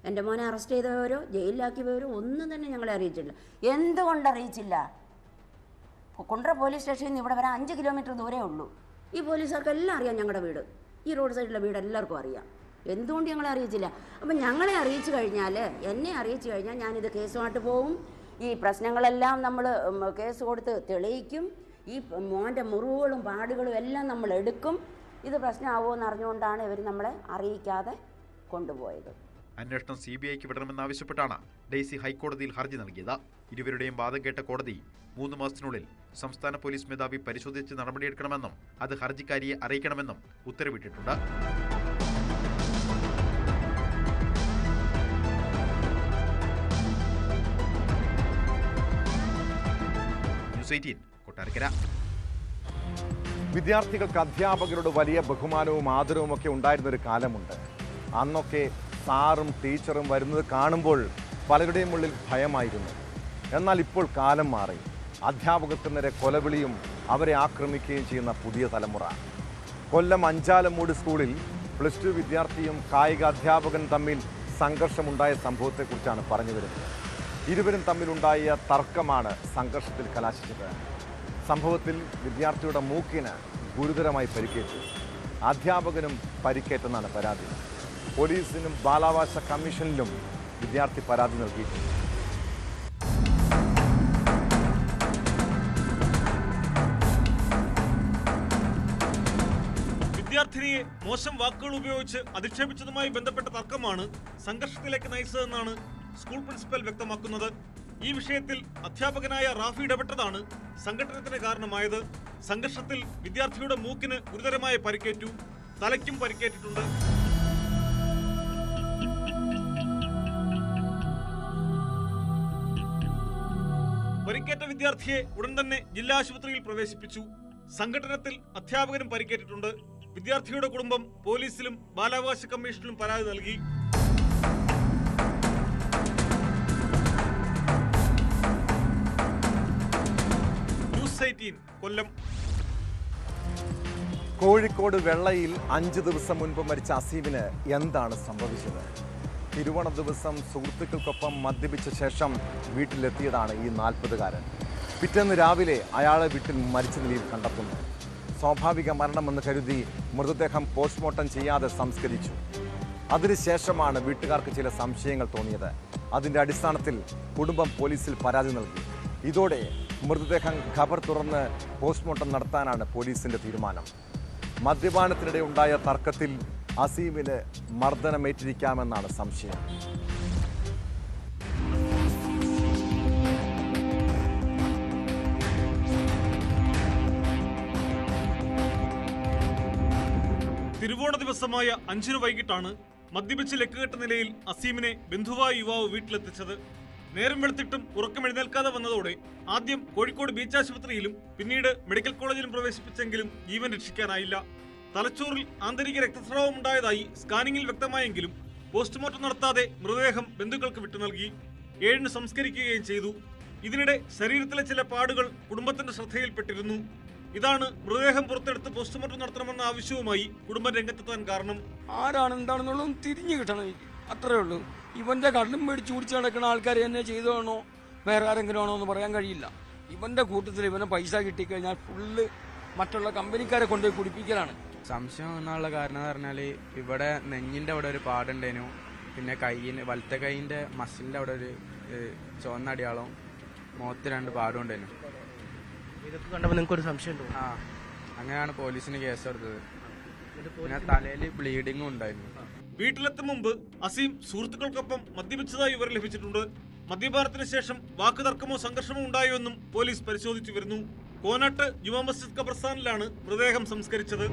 എൻ്റെ മോനെ അറസ്റ്റ് ചെയ്തവരോ ജയിലിലാക്കിയവരോ ഒന്നും തന്നെ ഞങ്ങളെ അറിയിച്ചിട്ടില്ല. എന്തുകൊണ്ട് അറിയിച്ചില്ല? കുണ്ട്ര പോലീസ് സ്റ്റേഷനിൽ നിന്ന് ഇവിടെ വരാൻ 5 കിലോമീറ്റർ ദൂരേ ഉള്ളൂ. ഈ പോലീസുകാർക്ക് എല്ലാം അറിയാം ഞങ്ങളുടെ വീട്. ഈ റോഡ് സൈഡിലെ വീട് എല്ലാവർക്കും അറിയാം. എന്തുകൊണ്ട് ഞങ്ങളെ അറിയിച്ചില്ല? അപ്പം ഞങ്ങളെ അറിയിച്ചു കഴിഞ്ഞാൽ, എന്നെ അറിയിച്ചു കഴിഞ്ഞാൽ ഞാനിത് കേസുമായിട്ട് പോകും. ഈ പ്രശ്നങ്ങളെല്ലാം നമ്മൾ കേസ് കൊടുത്ത് തെളിയിക്കും. ഈ മോൻ്റെ മുറിവുകളും പാടുകളും എല്ലാം നമ്മൾ എടുക്കും. ഇത് പ്രശ്നമാവുമോ എന്ന് അറിഞ്ഞുകൊണ്ടാണ് ഇവർ നമ്മളെ അറിയിക്കാതെ കൊണ്ടുപോയത്. അന്വേഷണം CBIക്ക് വിടണമെന്നാവശ്യപ്പെട്ടാണ് ഡെയ്സി ഹൈക്കോടതിയിൽ ഹർജി നൽകിയത്. ഇരുവരുടെയും വാദം കേട്ട കോടതി 3 മാസത്തിനുള്ളിൽ സംസ്ഥാന പോലീസ് മേധാവി പരിശോധിച്ച് നടപടിയെടുക്കണമെന്നും അത് ഹർജിക്കാരിയെ അറിയിക്കണമെന്നും ഉത്തരവിട്ടിട്ടുണ്ട്. ന്യൂസ് 18 കൊട്ടാരക്കര. വിദ്യാർത്ഥികൾക്ക് അധ്യാപകരോട് വലിയ ബഹുമാനവും ആദരവും ഒക്കെ ഉണ്ടായിരുന്നൊരു കാലമുണ്ട്. അന്നൊക്കെ സാറും ടീച്ചറും വരുന്നത് കാണുമ്പോൾ പലരുടെയും ഉള്ളിൽ ഭയമായിരുന്നു. എന്നാൽ ഇപ്പോൾ കാലം മാറി. അധ്യാപകർക്ക് നേരെ കൊലവിളിയും അവരെ ആക്രമിക്കുകയും ചെയ്യുന്ന പുതിയ തലമുറ. കൊല്ലം അഞ്ചാലമൂട് സ്കൂളിൽ +2 വിദ്യാർത്ഥിയും കായിക അധ്യാപകൻ തമ്മിൽ സംഘർഷമുണ്ടായ സംഭവത്തെക്കുറിച്ചാണ് പറഞ്ഞു വരുന്നത്. ഇരുവരും തമ്മിലുണ്ടായ തർക്കമാണ് സംഘർഷത്തിൽ കലാശിച്ചത്. സംഭവത്തിൽ വിദ്യാർത്ഥിയുടെ മൂക്കിന് ഗുരുതരമായി പരിക്കേറ്റു. അധ്യാപകനും പരിക്കേറ്റെന്നാണ് പരാതി. പോലീസിനും ബാലാവകാശ കമ്മീഷനിലും വിദ്യാർത്ഥി പരാതി നൽകിയിട്ടുണ്ട്. വിദ്യാർത്ഥിനിയെ മോശം വാക്കുകൾ ഉപയോഗിച്ച് അധിക്ഷേപിച്ചതുമായി ബന്ധപ്പെട്ട തർക്കമാണ് സംഘർഷത്തിലേക്ക് നയിച്ചതെന്നാണ് സ്കൂൾ പ്രിൻസിപ്പൽ വ്യക്തമാക്കുന്നത്. ഈ വിഷയത്തിൽ അധ്യാപകനായ റാഫി ഇടപെട്ടതാണ് സംഘടനത്തിന് കാരണമായത്. സംഘർഷത്തിൽ വിദ്യാർത്ഥിയുടെ മൂക്കിന് ഗുരുതരമായ പരിക്കേറ്റു, തലയ്ക്കും പരിക്കേറ്റിട്ടുണ്ട്. പരിക്കേറ്റ വിദ്യാർത്ഥിയെ ഉടൻ തന്നെ ജില്ലാ ആശുപത്രിയിൽ പ്രവേശിപ്പിച്ചു. സംഘടനത്തിൽ അധ്യാപകനും പരിക്കേറ്റിട്ടുണ്ട്. വിദ്യാർത്ഥിയുടെ കുടുംബം പോലീസിലും ബാലാവകാശ കമ്മീഷനിലും പരാതി നൽകി. ന്യൂസ് 18 കൊല്ലം. കോഴിക്കോട് വെള്ളയിൽ 5 ദിവസം മുൻപ് മരിച്ച അസീമിന് എന്താണ് സംഭവിച്ചത്? തിരുവോണ ദിവസം സുഹൃത്തുക്കൾക്കൊപ്പം മദ്യപിച്ച ശേഷം വീട്ടിലെത്തിയതാണ് ഈ 40-കാരൻ. പിറ്റേന്ന് രാവിലെ അയാളെ വീട്ടിൽ മരിച്ച നിലയിൽ കണ്ടെത്തുന്നു. സ്വാഭാവിക മരണമെന്ന് കരുതി മൃതദേഹം പോസ്റ്റ്മോർട്ടം ചെയ്യാതെ സംസ്കരിച്ചു. അതിനുശേഷമാണ് വീട്ടുകാർക്ക് ചില സംശയങ്ങൾ തോന്നിയത്. അതിൻ്റെ അടിസ്ഥാനത്തിൽ കുടുംബം പോലീസിൽ പരാതി നൽകി. ഇതോടെ മൃതദേഹം ഖബർ തുറന്ന് പോസ്റ്റ്മോർട്ടം നടത്താനാണ് പോലീസിൻ്റെ തീരുമാനം. മദ്യപാനത്തിനിടെ ഉണ്ടായ തർക്കത്തിൽ അസീമിന് മർദ്ദനമേറ്റിരിക്കാമെന്നാണ് സംശയം. തിരുവോണ ദിവസമായ 5-ന് വൈകിട്ടാണ് മദ്യപിച്ച് ലക്കുകെട്ട നിലയിൽ അസീമിനെ ബന്ധുവായ യുവാവ് വീട്ടിലെത്തിച്ചത്. നേരം വെളുത്തിട്ടും ഉറക്കമെഴുന്നേൽക്കാതെ വന്നതോടെ ആദ്യം കോഴിക്കോട് ബീച്ച് ആശുപത്രിയിലും പിന്നീട് മെഡിക്കൽ കോളേജിലും പ്രവേശിപ്പിച്ചെങ്കിലും ജീവൻ രക്ഷിക്കാനായില്ല. തലച്ചോറിൽ ആന്തരിക രക്തസ്രാവം ഉണ്ടായതായി സ്കാനിംഗിൽ വ്യക്തമായെങ്കിലും പോസ്റ്റ്മോർട്ടം നടത്താതെ മൃതദേഹം ബന്ധുക്കൾക്ക് വിട്ടു നൽകി. 7-ന് സംസ്കരിക്കുകയും ചെയ്തു. ഇതിനിടെ ശരീരത്തിലെ ചില പാടുകൾ കുടുംബത്തിന്റെ ശ്രദ്ധയിൽപ്പെട്ടിരുന്നു. ഇതാണ് മൃതദേഹം പുറത്തെടുത്ത് പോസ്റ്റ്മോർട്ടം നടത്തണമെന്ന ആവശ്യവുമായി കുടുംബം രംഗത്തെത്താൻ കാരണം. ആരാണ് എന്താണെന്നുള്ളതും തിരിഞ്ഞു കിട്ടണം എനിക്ക്, അത്രേ ഉള്ളൂ. ഇവന്റെ കണ്ണും മേടിച്ച് കുടിച്ച് നടക്കുന്ന ആൾക്കാർ എന്നെ ചെയ്തതാണോ വേറെ ആരെങ്കിലും ആണോ എന്ന് പറയാൻ കഴിയില്ല. ഇവന്റെ കൂട്ടത്തിൽ ഇവനെ പൈസ കിട്ടിക്കഴിഞ്ഞാൽ ഫുള്ള് മറ്റുള്ള കമ്പനിക്കാരെ കൊണ്ടുപോയി കുടിപ്പിക്കലാണ്. സംശയം എന്നുള്ള കാരണം എന്ന് പറഞ്ഞാൽ ഇവിടെ നെഞ്ഞിൻ്റെ അവിടെ ഒരു പാടുണ്ടേനു, പിന്നെ കൈയിന് വലത്തെ കൈയിൻ്റെ മസിലിൻ്റെ അവിടെ ഒരു ചുവന്ന അടിയാളം, മുഖത്ത് 2 പാടും ഉണ്ടേനു. ഇതൊക്കെ കണ്ടപ്പോൾ നിങ്ങൾക്ക് ഒരു സംശയം ഉണ്ടോ? ആ, അങ്ങനെയാണ് പോലീസിന് കേസ് എടുത്തത്. പിന്നെ തലയിൽ ബ്ലീഡിങ്ങും ഉണ്ടായിരുന്നു. വീട്ടിലെത്തും മുമ്പ് അസീം സുഹൃത്തുക്കൾക്കൊപ്പം മദ്യപിച്ചതായി വിവരം ലഭിച്ചിട്ടുണ്ട്. മദ്യപാനത്തിന് ശേഷം വാക്കുതർക്കമോ സംഘർഷമോ ഉണ്ടായോ എന്നും പോലീസ് പരിശോധിച്ചു വരുന്നു. കോനാട്ട് ജുമാ മസ്ജിദ് ഖബർസ്ഥാനിലാണ് മൃതദേഹം സംസ്കരിച്ചത്.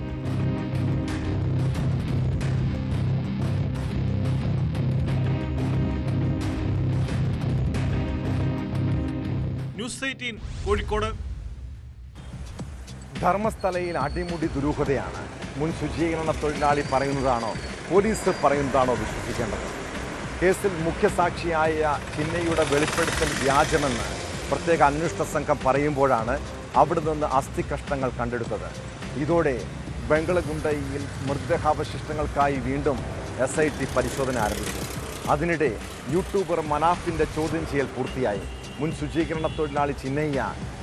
ന്യൂസ് 18 കോഴിക്കോട്. ധർമ്മസ്ഥലയിൽ അടിമുടി ദുരൂഹതയാണ്. മുൻ ശുചീകരണ തൊഴിലാളി പറയുന്നതാണോ പോലീസ് പറയുന്നതാണോ വിശ്വസിക്കേണ്ടത്? കേസിൽ മുഖ്യസാക്ഷിയായ ചിന്നയുടെ വെളിപ്പെടുത്തൽ വ്യാജമെന്ന് പ്രത്യേക അന്വേഷണ സംഘം പറയുമ്പോഴാണ് അവിടെ നിന്ന് അസ്ഥികഷ്ണങ്ങൾ കണ്ടെടുത്തത്. ഇതോടെ ബംഗളഗുണ്ടയിൽ മൃതദേഹാവശിഷ്ടങ്ങൾക്കായി വീണ്ടും SIT പരിശോധന ആരംഭിച്ചു. അതിനിടെ യൂട്യൂബർ മനാഫിൻ്റെ ചോദ്യം ചെയ്യൽ പൂർത്തിയായി. മുൻ ശുചീകരണ തൊഴിലാളി ചിന്നയ്യ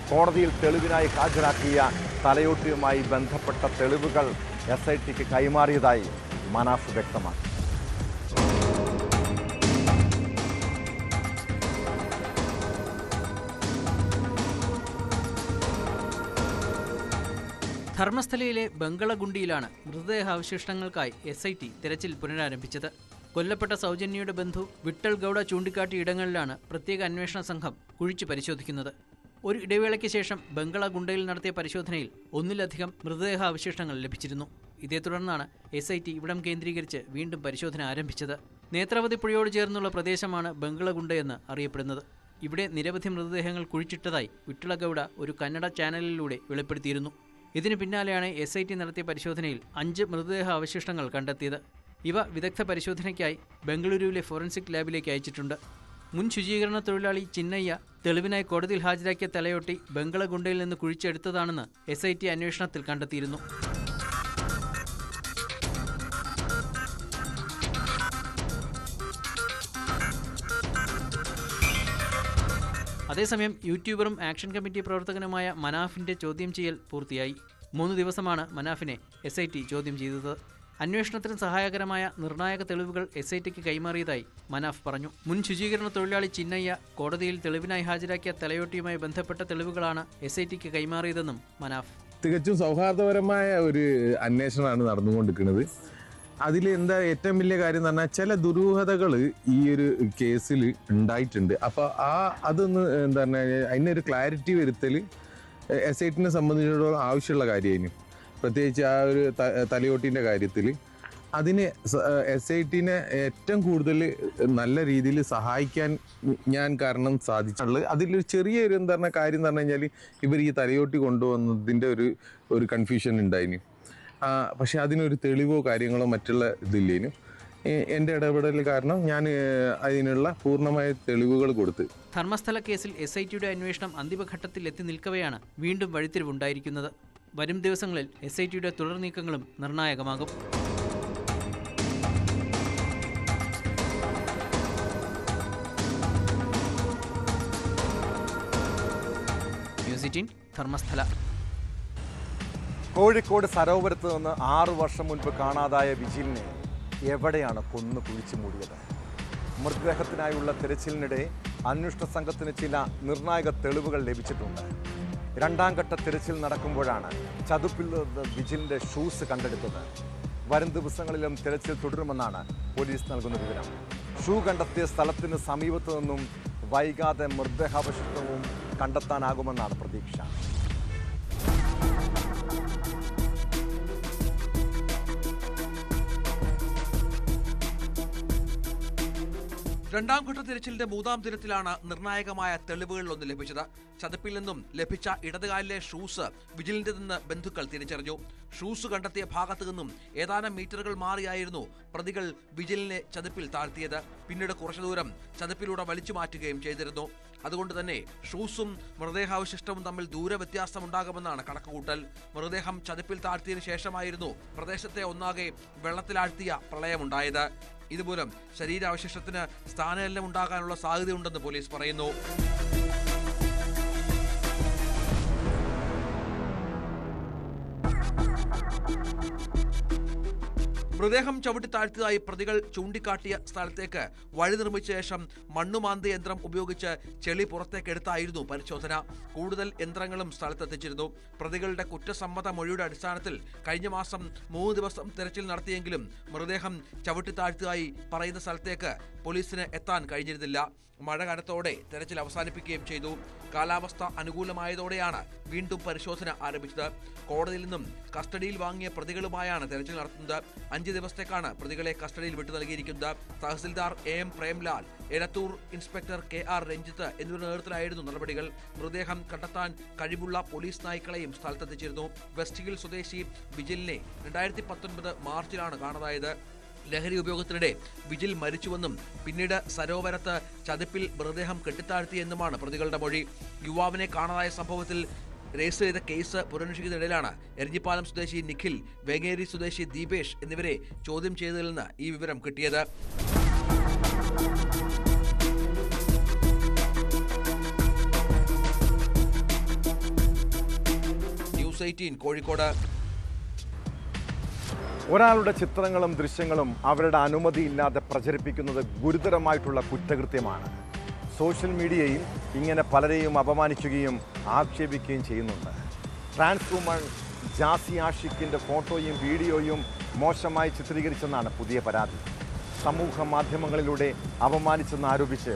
കോടതിയിൽ തെളിവിനായി ഹാജരാക്കിയ തലയോട്ടിയുമായി ബന്ധപ്പെട്ട തെളിവുകൾ SITക്ക് കൈമാറിയതായി മനാഫ് വ്യക്തമാക്കി. ധർമ്മസ്ഥലയിലെ ബംഗളഗുണ്ടിയിലാണ് മൃതദേഹാവശിഷ്ടങ്ങൾക്കായി SIT തിരച്ചിൽ പുനരാരംഭിച്ചത്. കൊല്ലപ്പെട്ട സൗജന്യയുടെ ബന്ധു വിട്ടൽ ഗൌഡ ചൂണ്ടിക്കാട്ടിയ ഇടങ്ങളിലാണ് പ്രത്യേക അന്വേഷണ സംഘം കുഴിച്ചു പരിശോധിക്കുന്നത്. ഒരു ഇടവേളയ്ക്ക് ശേഷം ബംഗളഗുണ്ടയിൽ നടത്തിയ പരിശോധനയിൽ 1-ലധികം മൃതദേഹാവശിഷ്ടങ്ങൾ ലഭിച്ചിരുന്നു. ഇതേ തുടർന്നാണ് SIT ഇവിടം കേന്ദ്രീകരിച്ച് വീണ്ടും പരിശോധന ആരംഭിച്ചത്. നേത്രാവതി പുഴയോട് ചേർന്നുള്ള പ്രദേശമാണ് ബംഗളഗുണ്ടയെന്ന് അറിയപ്പെടുന്നത്. ഇവിടെ നിരവധി മൃതദേഹങ്ങൾ കുഴിച്ചിട്ടതായി വിട്ടല ഗൌഡ ഒരു കന്നഡ ചാനലിലൂടെ വെളിപ്പെടുത്തിയിരുന്നു. ഇതിന് പിന്നാലെയാണ് SIT നടത്തിയ പരിശോധനയിൽ 5 മൃതദേഹ അവശിഷ്ടങ്ങൾ കണ്ടെത്തിയത്. ഇവ വിദഗ്ധ പരിശോധനയ്ക്കായി ബംഗളൂരുവിലെ ഫോറൻസിക് ലാബിലേക്ക് അയച്ചിട്ടുണ്ട്. മുൻ ശുചീകരണ തൊഴിലാളി ചിന്നയ്യ തെളിവിനായി കോടതിയിൽ ഹാജരാക്കിയ തലയൊട്ടി ബംഗളഗുണ്ടയിൽ നിന്ന് കുഴിച്ചെടുത്തതാണെന്ന് SIT അന്വേഷണത്തിൽ കണ്ടെത്തിയിരുന്നു. അതേസമയം യൂട്യൂബറും ആക്ഷൻ കമ്മിറ്റി പ്രവർത്തകനുമായ മനാഫിന്റെ ചോദ്യം ചെയ്യൽ പൂർത്തിയായി. 3 ദിവസമാണ് മനാഫിനെ SIT ചോദ്യം ചെയ്തത്. അന്വേഷണത്തിന് സഹായകരമായ നിർണായക തെളിവുകൾ SITക്ക് കൈമാറിയതായി മനാഫ് പറഞ്ഞു. മുൻ ശുചീകരണ തൊഴിലാളി ചിന്നയ്യ കോടതിയിൽ തെളിവിനായി ഹാജരാക്കിയ തലയോട്ടിയുമായി ബന്ധപ്പെട്ട തെളിവുകളാണ് SITക്ക് കൈമാറിയതെന്നും മനാഫ്. തികച്ചും സൗഹാർദ്ദപരമായ ഒരു അന്വേഷണമാണ് നടന്നുകൊണ്ടിരിക്കുന്നത്. അതിൽ എന്താ ഏറ്റവും വലിയ കാര്യം എന്ന് പറഞ്ഞാൽ ചില ദുരൂഹതകൾ ഈ ഒരു കേസിൽ ഉണ്ടായിട്ടുണ്ട്. അപ്പോൾ അതൊന്ന് എന്താ പറഞ്ഞാൽ അതിനൊരു ക്ലാരിറ്റി വരുത്തൽ SITനെ സംബന്ധിച്ചിടത്തോളം ആവശ്യമുള്ള കാര്യമായിരുന്നു. പ്രത്യേകിച്ച് ആ ഒരു തലയോട്ടിൻ്റെ കാര്യത്തിൽ അതിന് SITനെ ഏറ്റവും കൂടുതൽ നല്ല രീതിയിൽ സഹായിക്കാൻ ഞാൻ കാരണം സാധിച്ചിട്ടുള്ളത്. അതിലൊരു ചെറിയൊരു എന്താ പറഞ്ഞ കാര്യം എന്ന് പറഞ്ഞു കഴിഞ്ഞാൽ ഇവർ ഈ തലയോട്ടി കൊണ്ടുവന്നതിൻ്റെ ഒരു കൺഫ്യൂഷൻ ഉണ്ടായിരുന്നു. പക്ഷെ അതിനൊരു തെളിവോ കാര്യങ്ങളോ മറ്റുള്ള ഇതില്ലേനു. എൻ്റെ ഇടപെടൽ കാരണം ഞാൻ അതിനുള്ള പൂർണ്ണമായ തെളിവുകൾ കൊടുത്ത്. ധർമ്മസ്ഥല കേസിൽ SITയുടെ അന്വേഷണം അന്തിമഘട്ടത്തിൽ എത്തി നിൽക്കവെയാണ് വീണ്ടും വഴിത്തിരിവുണ്ടായിരിക്കുന്നത്. വരും ദിവസങ്ങളിൽ SITയുടെ തുടർ നീക്കങ്ങളും നിർണായകമാകും. ന്യൂസ് 18 ധർമ്മസ്ഥല. കോഴിക്കോട് സരോവരത്ത് നിന്ന് 6 വർഷം മുൻപ് കാണാതായ വിജിലിനെ എവിടെയാണ് കൊന്നു കുഴിച്ചു മൂടിയത്? മൃതദേഹത്തിനായുള്ള തിരച്ചിലിനിടെ അന്വേഷണ സംഘത്തിന് ചില നിർണായക തെളിവുകൾ ലഭിച്ചിട്ടുണ്ട്. 2ാം ഘട്ട തിരച്ചിൽ നടക്കുമ്പോഴാണ് ചതുപ്പിൽ നിന്ന് വിജിലിൻ്റെ ഷൂസ് കണ്ടെടുത്തത്. വരും ദിവസങ്ങളിലും തിരച്ചിൽ തുടരുമെന്നാണ് പോലീസ് നൽകുന്ന വിവരം. ഷൂ കണ്ടെത്തിയ സ്ഥലത്തിന് സമീപത്തു നിന്നും വൈകാതെ മൃതദേഹാവശിഷ്ടവും കണ്ടെത്താനാകുമെന്നാണ് പ്രതീക്ഷ. രണ്ടാം ഘട്ട തിരച്ചിലിന്റെ 3ാം ദിനത്തിലാണ് നിർണായകമായ തെളിവുകളിലൊന്ന് ലഭിച്ചത്. ചതുപ്പിൽ നിന്നും ലഭിച്ച ഇടതുകാലിലെ ഷൂസ് വിജിലിന്റെതെന്ന് ബന്ധുക്കൾ തിരിച്ചറിഞ്ഞു. ഷൂസ് കണ്ടെത്തിയ ഭാഗത്തു നിന്നും ഏതാനും മീറ്ററുകൾ മാറിയായിരുന്നു പ്രതികൾ വിജിലിനെ ചതുപ്പിൽ താഴ്ത്തിയത്. പിന്നീട് കുറച്ചു ദൂരം ചതുപ്പിലൂടെ വലിച്ചു മാറ്റുകയും ചെയ്തിരുന്നു. അതുകൊണ്ട് തന്നെ ഷൂസും മൃതദേഹാവശിഷ്ടവും തമ്മിൽ ദൂരവ്യത്യാസമുണ്ടാകുമെന്നാണ് കണക്കുകൂട്ടൽ. മൃതദേഹം ചതുപ്പിൽ താഴ്ത്തിയതിനു ശേഷമായിരുന്നു പ്രദേശത്തെ ഒന്നാകെ വെള്ളത്തിലാഴ്ത്തിയ പ്രളയമുണ്ടായത്. ഇതുമൂലം ശരീരാവശിഷ്ടത്തിന് സ്ഥാനചലനം ഉണ്ടാകാനുള്ള സാധ്യതയുണ്ടെന്ന് പോലീസ് പറയുന്നു. മൃതദേഹം ചവിട്ടി താഴ്ത്തിയതായി പ്രതികൾ ചൂണ്ടിക്കാട്ടിയ സ്ഥലത്തേക്ക് വഴി നിർമ്മിച്ച ശേഷം മണ്ണുമാന്തി യന്ത്രം ഉപയോഗിച്ച് ചെളി പുറത്തേക്കെടുത്തായിരുന്നു പരിശോധന. കൂടുതൽ യന്ത്രങ്ങളും സ്ഥലത്തെത്തിച്ചിരുന്നു. പ്രതികളുടെ കുറ്റസമ്മത മൊഴിയുടെ അടിസ്ഥാനത്തിൽ കഴിഞ്ഞ മാസം 3 ദിവസം തെരച്ചിൽ നടത്തിയെങ്കിലും മൃതദേഹം ചവിട്ടി താഴ്ത്തിയതായി പറയുന്ന സ്ഥലത്തേക്ക് പോലീസിന് എത്താൻ കഴിഞ്ഞിരുന്നില്ല. മഴ കനത്തോടെ തെരച്ചിൽ അവസാനിപ്പിക്കുകയും ചെയ്തു. കാലാവസ്ഥ അനുകൂലമായതോടെയാണ് വീണ്ടും പരിശോധന ആരംഭിച്ചത്. കോടതിയിൽ നിന്നും കസ്റ്റഡിയിൽ വാങ്ങിയ പ്രതികളുമായാണ് തെരച്ചിൽ നടത്തുന്നത്. 5 ദിവസത്തേക്കാണ് പ്രതികളെ കസ്റ്റഡിയിൽ വിട്ടു നൽകിയിരിക്കുന്നത്. തഹസിൽദാർ AM Premlal, Edathur inspector KR Ranjith എന്നിവരുടെ നേതൃത്വത്തിലായിരുന്നു നടപടികൾ. മൃതദേഹം കണ്ടെത്താൻ കഴിവുള്ള പോലീസ് നായ്ക്കളെയും സ്ഥലത്തെത്തിച്ചിരുന്നു. വെസ്റ്റ് ഹിൽ സ്വദേശി വിജിലിനെ 2019 മാർച്ചിലാണ് കാണാതായത്. ലഹരി ഉപയോഗത്തിനിടെ വിജിൽ മരിച്ചുവെന്നും പിന്നീട് സരോവരത്ത് ചതുപ്പിൽ മൃതദേഹം കെട്ടിത്താഴ്ത്തിയെന്നുമാണ് പ്രതികളുടെ മൊഴി. യുവാവിനെ കാണാതായ സംഭവത്തിൽ രജിസ്റ്റർ ചെയ്ത കേസ് പുനരന്വേഷിക്കുന്നതിനിടയിലാണ് എരഞ്ഞിപ്പാലം സ്വദേശി നിഖിൽ, വേങ്ങേരി സ്വദേശി ദീപേഷ് എന്നിവരെ ചോദ്യം ചെയ്തതിൽ നിന്ന് ഈ വിവരം കിട്ടിയത്. ന്യൂസ് 18 കോഴിക്കോട്. ഒരാളുടെ ചിത്രങ്ങളും ദൃശ്യങ്ങളും അവരുടെ അനുമതിയില്ലാതെ പ്രചരിപ്പിക്കുന്നത് ഗുരുതരമായിട്ടുള്ള കുറ്റകൃത്യമാണ്. സോഷ്യൽ മീഡിയയിൽ ഇങ്ങനെ പലരെയും അപമാനിക്കുകയും ആക്ഷേപിക്കുകയും ചെയ്യുന്നുണ്ട്. ട്രാൻസ് വുമൺ ജാസി ആഷിഖിൻ്റെ ഫോട്ടോയും വീഡിയോയും മോശമായി ചിത്രീകരിച്ചെന്നാണ് പുതിയ പരാതി. സമൂഹ മാധ്യമങ്ങളിലൂടെ അപമാനിച്ചെന്ന് ആരോപിച്ച്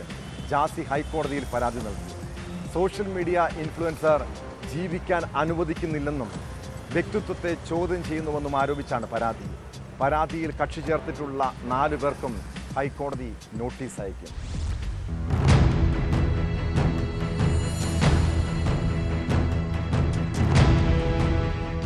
ജാസി ഹൈക്കോടതിയിൽ പരാതി നൽകി. സോഷ്യൽ മീഡിയ ഇൻഫ്ലുവൻസർ ജീവിക്കാൻ അനുവദിക്കുന്നില്ലെന്നും വ്യക്തിത്വത്തെ ചോദ്യം ചെയ്യുന്നുവെന്നും ആരോപിച്ചാണ് പരാതി. പരാതിയിൽ കക്ഷി ചേർത്തിട്ടുള്ള 4 പേർക്കും ഹൈക്കോടതി നോട്ടീസ് അയക്കും.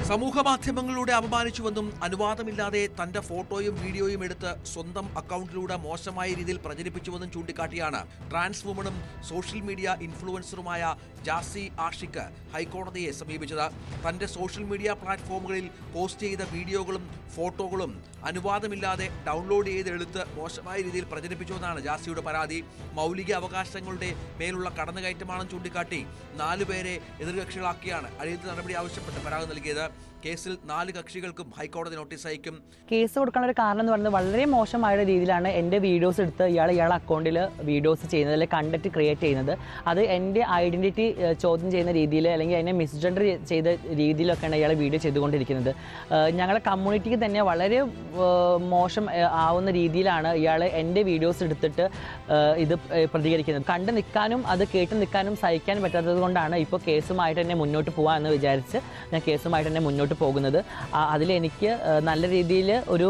സമൂഹ മാധ്യമങ്ങളിലൂടെ അപമാനിച്ചുവെന്നും അനുവാദമില്ലാതെ തന്റെ ഫോട്ടോയും വീഡിയോയും എടുത്ത് സ്വന്തം അക്കൗണ്ടിലൂടെ മോശമായ രീതിയിൽ പ്രചരിപ്പിച്ചുവെന്നും ചൂണ്ടിക്കാട്ടിയാണ് ട്രാൻസ് വുമണും സോഷ്യൽ മീഡിയ ഇൻഫ്ലുവൻസറുമായ ജാസി ആഷിഖ് ഹൈക്കോടതിയെ സമീപിച്ചത്. തന്റെ സോഷ്യൽ മീഡിയ പ്ലാറ്റ്ഫോമുകളിൽ പോസ്റ്റ് ചെയ്ത വീഡിയോകളും ഫോട്ടോകളും അനുവാദമില്ലാതെ ഡൗൺലോഡ് ചെയ്തെടുത്ത് മോശമായ രീതിയിൽ പ്രചരിപ്പിച്ചുവെന്നാണ് ജാസിയുടെ പരാതി. മൗലിക അവകാശങ്ങളുടെ മേലുള്ള കടന്നുകയറ്റമാണെന്ന് ചൂണ്ടിക്കാട്ടി 4 പേരെ എതിർകക്ഷികളാക്കിയാണ് അടിയന്തര നടപടി ആവശ്യപ്പെട്ട് പരാതി നൽകിയത്. കേസിൽ 4 കക്ഷികൾക്കും ഹൈക്കോടതി നോട്ടീസ് അയക്കും. കേസ് കൊടുക്കാനുള്ള ഒരു കാരണം എന്ന് പറയുന്നത് വളരെ മോശമായ രീതിയിലാണ് എൻ്റെ വീഡിയോസ് എടുത്ത് ഇയാളുടെ അക്കൗണ്ടിൽ വീഡിയോസ് ചെയ്യുന്നത്, അല്ലെങ്കിൽ കണ്ടന്റ് ക്രിയേറ്റ് ചെയ്യുന്നത്. അത് എൻ്റെ ഐഡന്റിറ്റി ചോദ്യം ചെയ്യുന്ന രീതിയിൽ, അല്ലെങ്കിൽ എന്നെ മിസ്ജെൻഡർ ചെയ്ത രീതിയിലൊക്കെയാണ് ഇയാൾ വീഡിയോ ചെയ്തുകൊണ്ടിരിക്കുന്നത്. ഞങ്ങളുടെ കമ്മ്യൂണിറ്റിക്ക് തന്നെ വളരെ മോശം ആവുന്ന രീതിയിലാണ് ഇയാൾ എൻ്റെ വീഡിയോസ് എടുത്തിട്ട് ഇത് പ്രതികരിക്കുന്നത്. കണ്ടു നിൽക്കാനും അത് കേട്ട് നിൽക്കാനും സഹിക്കാൻ പറ്റാത്തത് കൊണ്ടാണ് ഇപ്പോൾ കേസുമായിട്ട് തന്നെ മുന്നോട്ട് പോകാമെന്ന് വിചാരിച്ച് ഞാൻ കേസുമായിട്ട് തന്നെ മുന്നോട്ട് പോകുന്നത്. അതിലെനിക്ക് നല്ല രീതിയിൽ ഒരു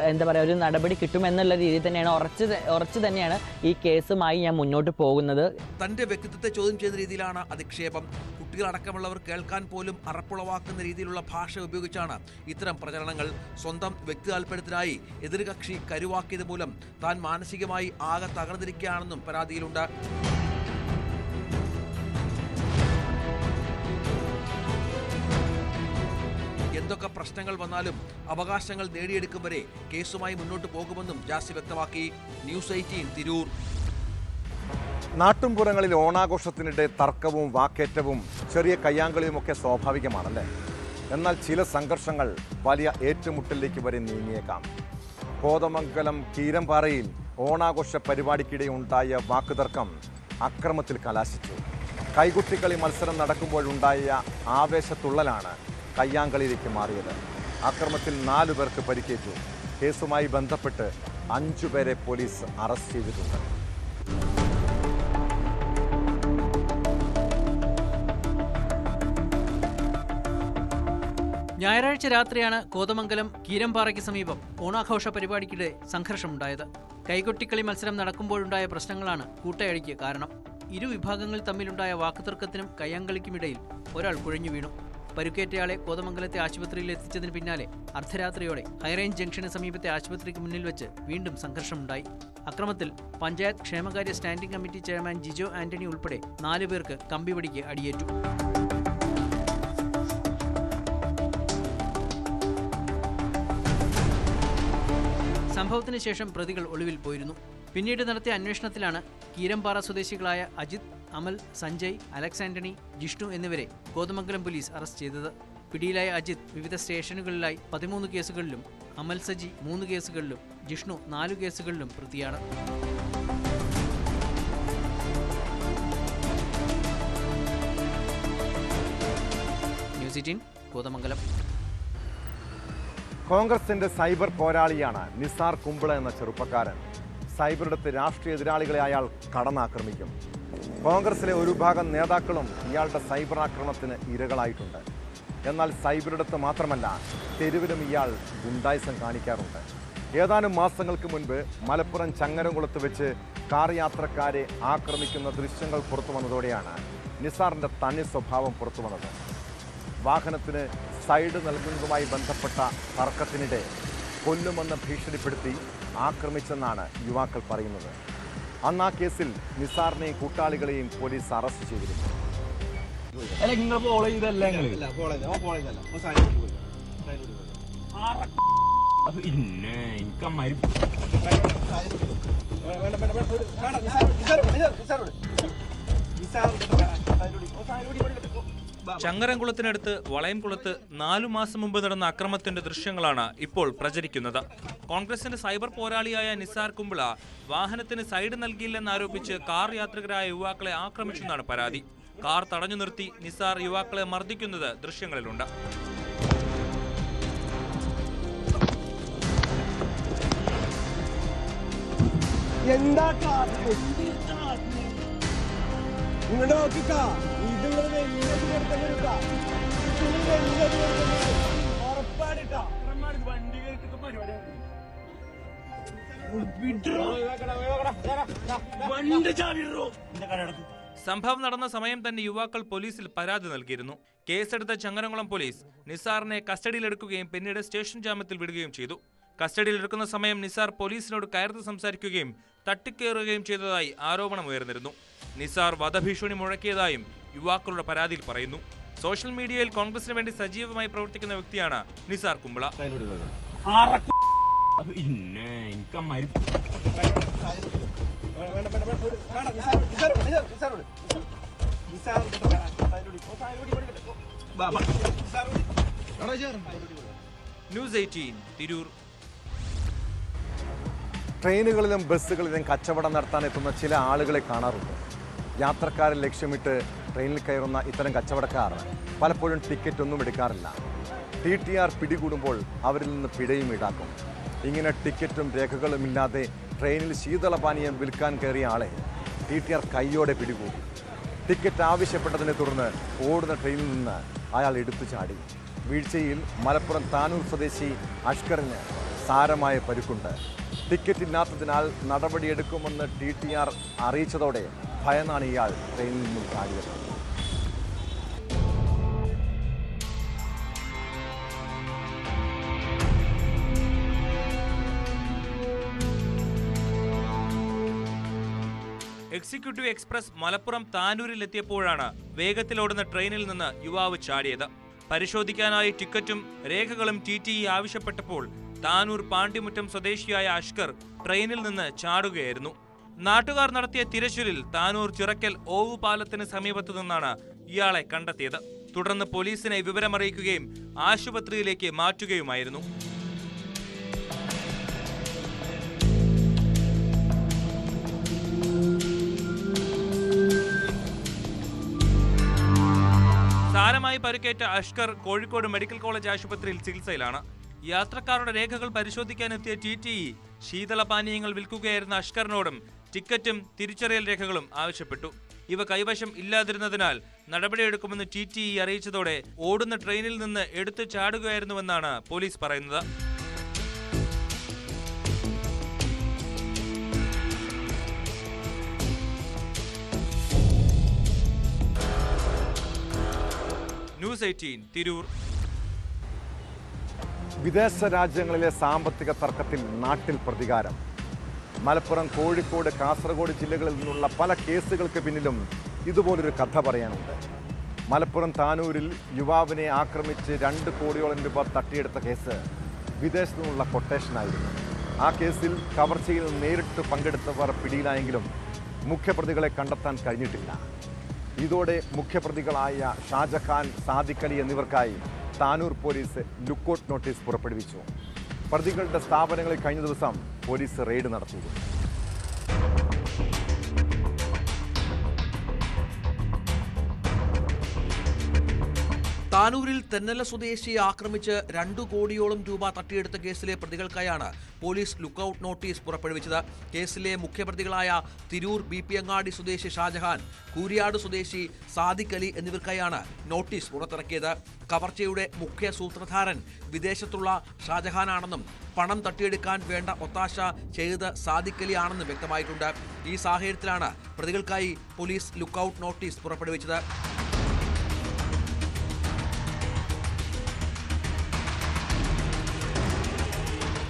എന്താ പറയുക, ഒരു നടപടി കിട്ടുമെന്നുള്ള രീതിയിൽ തന്നെയാണ് ഉറച്ചു തന്നെയാണ് ഈ കേസുമായി ഞാൻ മുന്നോട്ട് പോകുന്നത്. തന്റെ വ്യക്തിത്വത്തെ ചോദ്യം ചെയ്യുന്ന രീതിയിലാണ് അധിക്ഷേപം. കുട്ടികളടക്കമുള്ളവർ കേൾക്കാൻ പോലും അറപ്പുളവാക്കുന്ന രീതിയിലുള്ള ഭാഷ ഉപയോഗിച്ചാണ് ഇത്തരം പ്രചരണങ്ങൾ. സ്വന്തം വ്യക്തി താൽപര്യത്തിനായി എതിർകക്ഷി കരുവാക്കിയത് മൂലം താൻ മാനസികമായി ആകെ തകർന്നിരിക്കുകയാണെന്നും പരാതിയിലുണ്ട്. എന്തൊക്കെ പ്രശ്നങ്ങൾ വന്നാലും അവകാശങ്ങൾ നേടിയെടുക്കും വരെ കേസുമായി മുന്നോട്ട് പോകുമെന്നും ജാസി വ്യക്തമാക്കി. ന്യൂസ് 18 തിരൂർ. നാട്ടുംപുറങ്ങളിൽ ഓണാഘോഷത്തിനിടെ തർക്കവും വാക്കേറ്റവും ചെറിയ കയ്യാങ്കളിയുമൊക്കെ സ്വാഭാവികമാണല്ലേ. എന്നാൽ ചില സംഘർഷങ്ങൾ വലിയ ഏറ്റുമുട്ടലിലേക്ക് വരെ നീങ്ങിയേക്കാം. കോതമംഗലം കീരമ്പാറയിൽ ഓണാഘോഷ പരിപാടിക്കിടെ ഉണ്ടായ വാക്കുതർക്കം അക്രമത്തിൽ കലാശിച്ചു. കൈകുട്ടിക്കളി മത്സരം നടക്കുമ്പോഴുണ്ടായ ആവേശത്തുള്ളലാണ് കയ്യാങ്കളിയിലേക്ക് മാറിയത്. അക്രമത്തിൽ 4 പേർക്ക് പരിക്കേറ്റു. കേസുമായി ബന്ധപ്പെട്ട് 5 പേരെ പോലീസ് അറസ്റ്റ് ചെയ്തിട്ടുണ്ട്. ഞായറാഴ്ച രാത്രിയാണ് കോതമംഗലം കീരമ്പാറയ്ക്ക് സമീപം ഓണാഘോഷ പരിപാടിക്കിടെ സംഘർഷമുണ്ടായത്. കൈകൊട്ടിക്കളി മത്സരം നടക്കുമ്പോഴുണ്ടായ പ്രശ്നങ്ങളാണ് കൂട്ടയടിക്ക് കാരണം. ഇരു വിഭാഗങ്ങൾ തമ്മിലുണ്ടായ വാക്കുതർക്കത്തിനും കയ്യാങ്കളിക്കുമിടയിൽ ഒരാൾ കുഴഞ്ഞു വീണു. പരുക്കേറ്റയാളെ കോതമംഗലത്തെ ആശുപത്രിയിൽ എത്തിച്ചതിന് പിന്നാലെ അർദ്ധരാത്രിയോടെ ഹൈറേഞ്ച് ജംഗ്ഷന് സമീപത്തെ ആശുപത്രിക്ക് മുന്നിൽ വെച്ച് വീണ്ടും സംഘർഷമുണ്ടായി. അക്രമത്തിൽ പഞ്ചായത്ത് ക്ഷേമകാര്യ standing committee chairman Jijo Antony ഉൾപ്പെടെ 4 പേർക്ക് കമ്പിവടിക്ക് അടിയേറ്റു. സംഭവത്തിന് ശേഷം പ്രതികൾ ഒളിവിൽ പോയിരുന്നു. പിന്നീട് നടത്തിയ അന്വേഷണത്തിലാണ് കീരമ്പാറ സ്വദേശികളായ അജിത്, അമൽ, സഞ്ജയ്, അലക്സ് ആന്റണി, ജിഷ്ണു എന്നിവരെ കോതമംഗലം പോലീസ് അറസ്റ്റ് ചെയ്തത്. പിടിയിലായ അജിത് വിവിധ സ്റ്റേഷനുകളിലായി 13 കേസുകളിലും, അമൽ സജി 3 കേസുകളിലും, ജിഷ്ണു 4 കേസുകളിലും പ്രതിയാണ്. ന്യൂസ് 18 കോതമംഗലം. കോൺഗ്രസിന്റെ സൈബർ പോരാളിയാണ് നിസാർ കുമ്പിള എന്ന ചെറുപ്പക്കാരൻ. സൈബറിടത്ത് രാഷ്ട്രീയ എതിരാളികളെ അയാൾ കടന്നാക്രമിക്കും. കോൺഗ്രസിലെ ഒരു ഭാഗം നേതാക്കളും ഇയാളുടെ സൈബർ ആക്രമണത്തിന് ഇരകളായിട്ടുണ്ട്. എന്നാൽ സൈബറിടത്ത് മാത്രമല്ല, തെരുവിലും ഇയാൾ ഗുണ്ടായിസം കാണിക്കാറുണ്ട്. ഏതാനും മാസങ്ങൾക്ക് മുൻപ് മലപ്പുറം ചങ്ങരംകുളത്ത് വെച്ച് കാർ യാത്രക്കാരെ ആക്രമിക്കുന്ന ദൃശ്യങ്ങൾ പുറത്തു വന്നതോടെയാണ് നിസാറിൻ്റെ തനി സ്വഭാവം പുറത്തു വന്നത്. വാഹനത്തിന് സൈഡ് നൽകുന്നതുമായി ബന്ധപ്പെട്ട തർക്കത്തിനിടെ കൊല്ലുമെന്ന് ഭീഷണിപ്പെടുത്തി ആക്രമിച്ചെന്നാണ് യുവാക്കൾ പറയുന്നത്. അന്ന് ആ കേസിൽ നിസാറിനെയും കൂട്ടാളികളെയും പോലീസ് അറസ്റ്റ് ചെയ്തിരുന്നു. ചങ്ങരംകുളത്തിനടുത്ത് വളയംകുളത്ത് 4 മാസം മുമ്പ് നടന്ന അക്രമത്തിന്റെ ദൃശ്യങ്ങളാണ് ഇപ്പോൾ പ്രചരിക്കുന്നത്. കോൺഗ്രസിന്റെ സൈബർ പോരാളിയായ നിസാർ കുമ്പിള വാഹനത്തിന് സൈഡ് നൽകിയില്ലെന്നാരോപിച്ച് കാർ യാത്രികരായ യുവാക്കളെ ആക്രമിച്ചെന്നാണ് പരാതി. കാർ തടഞ്ഞു നിർത്തി നിസാർ യുവാക്കളെ മർദ്ദിക്കുന്നത് ദൃശ്യങ്ങളിലുണ്ട്. സംഭവം നടന്ന സമയം തന്നെ യുവാക്കൾ പോലീസിൽ പരാതി നൽകിയിരുന്നു. കേസെടുത്ത ചങ്ങരംകുളം പോലീസ് നിസാറിനെ കസ്റ്റഡിയിലെടുക്കുകയും പിന്നീട് സ്റ്റേഷൻ ജാമ്യത്തിൽ വിടുകയും ചെയ്തു. കസ്റ്റഡിയിലെടുക്കുന്ന സമയം നിസാർ പോലീസിനോട് കയർത്ത് സംസാരിക്കുകയും തട്ടിക്കയറുകയും ചെയ്തതായി ആരോപണമുയർന്നിരുന്നു. നിസാർ വധഭീഷണി മുഴക്കിയതായും യുവാക്കളുടെ പരാതിയിൽ പറയുന്നു. സോഷ്യൽ മീഡിയയിൽ കോൺഗ്രസിന് വേണ്ടി സജീവമായി പ്രവർത്തിക്കുന്ന വ്യക്തിയാണ് നിസാർ കുമ്പിള. ന്യൂസ് 18 തിരൂർ. ട്രെയിനുകളിലും ബസ്സുകളിലും കച്ചവടം നടത്താൻ എത്തുന്ന ചില ആളുകളെ കാണാറുണ്ട്. യാത്രക്കാരെ ലക്ഷ്യമിട്ട് ട്രെയിനിൽ കയറുന്ന ഇത്തരം കച്ചവടക്കാർ പലപ്പോഴും ടിക്കറ്റ് ഒന്നും എടുക്കാറില്ല. TTR പിടികൂടുമ്പോൾ അവരിൽ നിന്ന് പിഴയും ഈടാക്കും. ഇങ്ങനെ ടിക്കറ്റും രേഖകളും ഇല്ലാതെ ട്രെയിനിൽ ശീതളപാനീയം വിൽക്കാൻ കയറിയ ആളെ TTR കൈയോടെ പിടികൂടി. ടിക്കറ്റ് ആവശ്യപ്പെട്ടതിനെ തുടർന്ന് ഓടുന്ന ട്രെയിനിൽ നിന്ന് അയാൾ എടുത്തു ചാടി. വീഴ്ചയിൽ മലപ്പുറം താനൂർ സ്വദേശി അഷ്കറിന് സാരമായ പരുക്കുണ്ട്. ടിക്കറ്റ് ഇല്ലാത്തതിനാൽ നടപടിയെടുക്കുമെന്ന് TTR അറിയിച്ചതോടെ ഭയന്നാണ് ഇയാൾ ട്രെയിനിൽ നിന്നും ചാടിയത്. എക്സിക്യൂട്ടീവ് എക്സ്പ്രസ് മലപ്പുറം താനൂരിൽ എത്തിയപ്പോഴാണ് വേഗത്തിലോടുന്ന ട്രെയിനിൽ നിന്ന് യുവാവ് ചാടിയത്. പരിശോധിക്കാനായി ടിക്കറ്റും രേഖകളും TTE ആവശ്യപ്പെട്ടപ്പോൾ താനൂർ പാണ്ടിമുറ്റം സ്വദേശിയായ അഷ്കർ ട്രെയിനിൽ നിന്ന് ചാടുകയായിരുന്നു. നാട്ടുകാർ നടത്തിയ തിരച്ചിലിൽ താനൂർ ചിറക്കൽ ഓവു പാലത്തിന് സമീപത്തു നിന്നാണ് ഇയാളെ കണ്ടെത്തിയത്. തുടർന്ന് പോലീസിനെ വിവരമറിയിക്കുകയും ആശുപത്രിയിലേക്ക് മാറ്റുകയുമായിരുന്നു. സാരമായി പരിക്കേറ്റ അഷ്കർ കോഴിക്കോട് മെഡിക്കൽ കോളേജ് ആശുപത്രിയിൽ ചികിത്സയിലാണ്. യാത്രക്കാരുടെ രേഖകൾ പരിശോധിക്കാനെത്തിയ TTE ശീതളപാനീയങ്ങൾ വിൽക്കുകയായിരുന്ന അഷ്കറിനോടും ടിക്കറ്റും തിരിച്ചറിയൽ രേഖകളും ആവശ്യപ്പെട്ടു. ഇവ കൈവശം ഇല്ലാതിരുന്നതിനാൽ നടപടിയെടുക്കുമെന്ന് TTE അറിയിച്ചതോടെ ഓടുന്ന ട്രെയിനിൽ നിന്ന് എടുത്തു ചാടുകയായിരുന്നുവെന്നാണ് പോലീസ് പറയുന്നത്. ന്യൂസ് 18 തിരൂർ. വിദേശ രാജ്യങ്ങളിലെ സാമ്പത്തിക തർക്കത്തിൽ നാട്ടിൽ പ്രതികാരം. മലപ്പുറം, കോഴിക്കോട്, കാസർഗോഡ് ജില്ലകളിൽ നിന്നുള്ള പല കേസുകൾക്ക് പിന്നിലും ഇതുപോലൊരു കഥ പറയാനുണ്ട്. മലപ്പുറം താനൂരിൽ യുവാവിനെ ആക്രമിച്ച് 2 കോടിയോളം രൂപ തട്ടിയെടുത്ത കേസ് വിദേശത്തു നിന്നുള്ള കൊട്ടേഷനായിരുന്നു. ആ കേസിൽ കവർച്ചയിൽ നിന്ന് നേരിട്ട് പങ്കെടുത്തവർ പിടിയിലായെങ്കിലും മുഖ്യപ്രതികളെ കണ്ടെത്താൻ കഴിഞ്ഞിട്ടില്ല. ഇതോടെ മുഖ്യപ്രതികളായ ഷാജഹാൻ, സാദിഖ് അലി എന്നിവർക്കായി താനൂർ പോലീസ് ലുക്കൌട്ട് നോട്ടീസ് പുറപ്പെടുവിച്ചു. പ്രതികളുടെ സ്ഥാപനങ്ങളിൽ കഴിഞ്ഞ ദിവസം പോലീസ് റെയ്ഡ് നടത്തിയിരുന്നു. താനൂരിൽ തെന്നല സ്വദേശിയെ ആക്രമിച്ച് 2 കോടിയോളം രൂപ തട്ടിയെടുത്ത കേസിലെ പ്രതികൾക്കായാണ് പോലീസ് ലുക്കൌട്ട് നോട്ടീസ് പുറപ്പെടുവിച്ചത്. കേസിലെ മുഖ്യപ്രതികളായ തിരൂർ BP അങ്ങാടി സ്വദേശി ഷാജഹാൻ, കൂരിയാട് സ്വദേശി സാദിഖ് അലി എന്നിവർക്കായാണ് നോട്ടീസ് പുറത്തിറക്കിയത്. കവർച്ചയുടെ മുഖ്യ സൂത്രധാരൻ വിദേശത്തുള്ള ഷാജഹാനാണെന്നും പണം തട്ടിയെടുക്കാൻ വേണ്ട ഒത്താശ ചെയ്ത് സാദിഖ് അലി ആണെന്നും വ്യക്തമായിട്ടുണ്ട്. ഈ സാഹചര്യത്തിലാണ് പ്രതികൾക്കായി പോലീസ് ലുക്കൌട്ട് നോട്ടീസ് പുറപ്പെടുവിച്ചത്.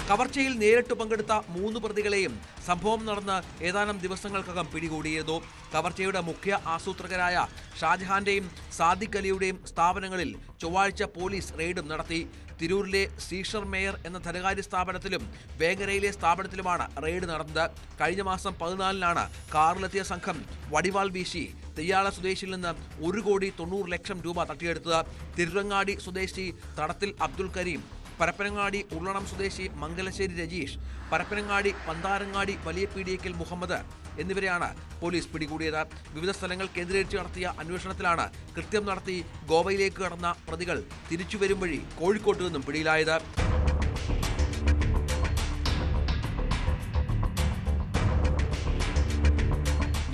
കവർച്ചയിൽ നേരിട്ട് പങ്കെടുത്ത 3 പ്രതികളെയും സംഭവം നടന്ന് ഏതാനും ദിവസങ്ങൾക്കകം പിടികൂടിയിരുന്നു. കവർച്ചയുടെ മുഖ്യ ആസൂത്രകരായ ഷാജഹാന്റെയും സാദിഖ് അലിയുടെയും സ്ഥാപനങ്ങളിൽ ചൊവ്വാഴ്ച പോലീസ് റെയ്ഡും നടത്തി. തിരൂരിലെ സീഷർ മേയർ എന്ന ധനകാര്യ സ്ഥാപനത്തിലും വേങ്ങരയിലെ സ്ഥാപനത്തിലുമാണ് റെയ്ഡ് നടന്നത്. കഴിഞ്ഞ മാസം 14-നാണ് കാറിലെത്തിയ സംഘം വടിവാൾ വീശി തെയ്യാള സ്വദേശിയിൽ നിന്ന് 1,90,00,000 രൂപ തട്ടിയെടുത്തത്. തിരുരങ്ങാടി സ്വദേശി തടത്തിൽ അബ്ദുൽ കരീം, പരപ്പനങ്ങാടി ഉള്ളണം സ്വദേശി മംഗലശ്ശേരി രജീഷ്, പരപ്പനങ്ങാടി പന്താരങ്ങാടി വലിയ പീടിയേക്കൽ മുഹമ്മദ് എന്നിവരെയാണ് പോലീസ് പിടികൂടിയത്. വിവിധ സ്ഥലങ്ങൾ കേന്ദ്രീകരിച്ച് നടത്തിയ അന്വേഷണത്തിലാണ് കൃത്യം നടത്തി ഗോവയിലേക്ക് കടന്ന പ്രതികൾ തിരിച്ചുവരും വഴി കോഴിക്കോട്ട് നിന്നും പിടിയിലായത്.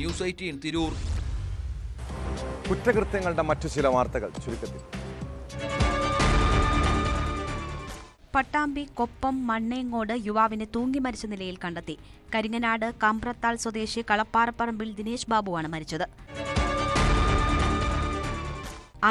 ന്യൂസ് 18 തിരൂർ. കുറ്റകൃത്യങ്ങളുടെ മറ്റു ചില വാർത്തകൾ ചുരുക്കത്തിൽ. പട്ടാമ്പി കൊപ്പം മണ്ണേങ്ങോട് യുവാവിനെ തൂങ്ങി മരിച്ച നിലയിൽ കണ്ടെത്തി. കരിങ്ങനാട് കമ്പ്രത്താൾ സ്വദേശി കളപ്പാറപ്പറമ്പിൽ ദിനേശ് ബാബുവാണ് മരിച്ചത്.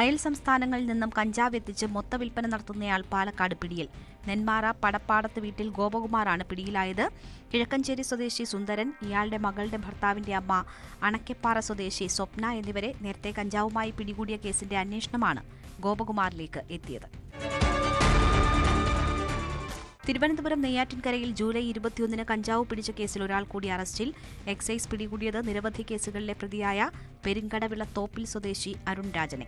അയൽ സംസ്ഥാനങ്ങളിൽ നിന്നും കഞ്ചാവ് എത്തിച്ച് മൊത്ത വിൽപ്പന നടത്തുന്നയാൾ പാലക്കാട് പിടിയിൽ. നെന്മാറ പടപ്പാടത്ത് വീട്ടിൽ ഗോപകുമാറാണ് പിടിയിലായത്. കിഴക്കഞ്ചേരി സ്വദേശി സുന്ദരൻ, ഇയാളുടെ മകളുടെ ഭർത്താവിന്റെ അമ്മ അണക്കെപ്പാറ സ്വദേശി സ്വപ്ന എന്നിവരെ നേരത്തെ കഞ്ചാവുമായി പിടികൂടിയ കേസിന്റെ അന്വേഷണമാണ് ഗോപകുമാറിലേക്ക് എത്തിയത്. തിരുവനന്തപുരം നെയ്യാറ്റിൻകരയിൽ ജൂലൈ 21-ന് കഞ്ചാവ് പിടിച്ച കേസിൽ ഒരാൾ കൂടി അറസ്റ്റിൽ. എക്സൈസ് പിടികൂടിയത് നിരവധി കേസുകളിലെ പ്രതിയായ പെരിങ്കടവിള തോപ്പിൽ സ്വദേശി അരുൺ രാജനെ.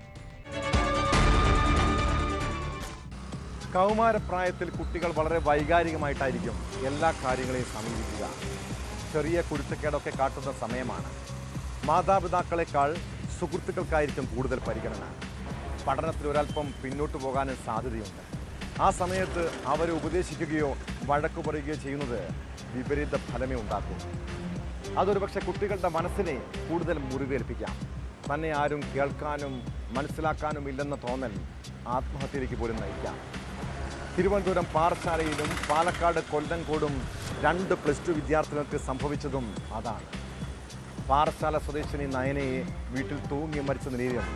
കൗമാരപ്രായത്തിൽ കുട്ടികൾ വളരെ വൈകാരികമായിട്ടായിരിക്കും എല്ലാ കാര്യങ്ങളെയും സമീപിക്കുക. ചെറിയ കുരുത്തക്കേടൊക്കെ കാട്ടുന്ന സമയമാണ്. മാതാപിതാക്കളെക്കാൾ സുഹൃത്തുക്കൾക്കായിരിക്കും കൂടുതൽ പരിഗണന. പഠനത്തിൽ ഒരൽപ്പം പിന്നോട്ട് പോകാനും സാധ്യതയുണ്ട്. ആ സമയത്ത് അവരെ ഉപദേശിക്കുകയോ വഴക്കു പറയുകയോ ചെയ്യുന്നത് വിപരീത ഫലമേ ഉണ്ടാക്കൂ. അതൊരു പക്ഷേ കുട്ടികളുടെ മനസ്സിനെ കൂടുതൽ മുറിവേൽപ്പിക്കാം. തന്നെ ആരും കേൾക്കാനും മനസ്സിലാക്കാനും ഇല്ലെന്ന തോന്നൽ ആത്മഹത്യയിലേക്ക് പോലും നയിക്കാം. തിരുവനന്തപുരം പാറശാലയിലും പാലക്കാട് കൊല്ലങ്കോടും 2 +2 വിദ്യാർത്ഥികൾക്ക് സംഭവിച്ചതും അതാണ്. പാറശാല സ്വദേശിനി നയനയെ വീട്ടിൽ തൂങ്ങി മരിച്ച നിലയിലും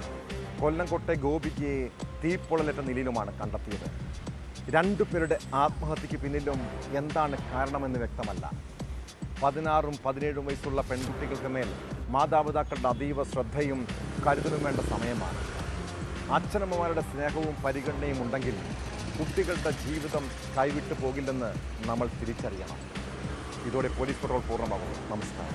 കൊല്ലങ്കോട്ടെ ഗോപികയെ തീപ്പൊള്ളലേറ്റ നിലയിലുമാണ് കണ്ടെത്തിയത്. 2 പേരുടെ ആത്മഹത്യക്ക് പിന്നിലും എന്താണ് കാരണമെന്ന് വ്യക്തമല്ല. 16ഉം 17ഉം വയസ്സുള്ള പെൺകുട്ടികൾക്ക് മേൽ മാതാപിതാക്കളുടെ അതീവ ശ്രദ്ധയും കരുതലും വേണ്ട സമയമാണ്. അച്ഛനമ്മമാരുടെ സ്നേഹവും പരിഗണനയും ഉണ്ടെങ്കിൽ കുട്ടികളുടെ ജീവിതം കൈവിട്ടു പോകില്ലെന്ന് നമ്മൾ തിരിച്ചറിയണം. ഇതോടെ പോലീസ് പട്രോൾ പൂർണ്ണമാകുന്നു. നമസ്കാരം.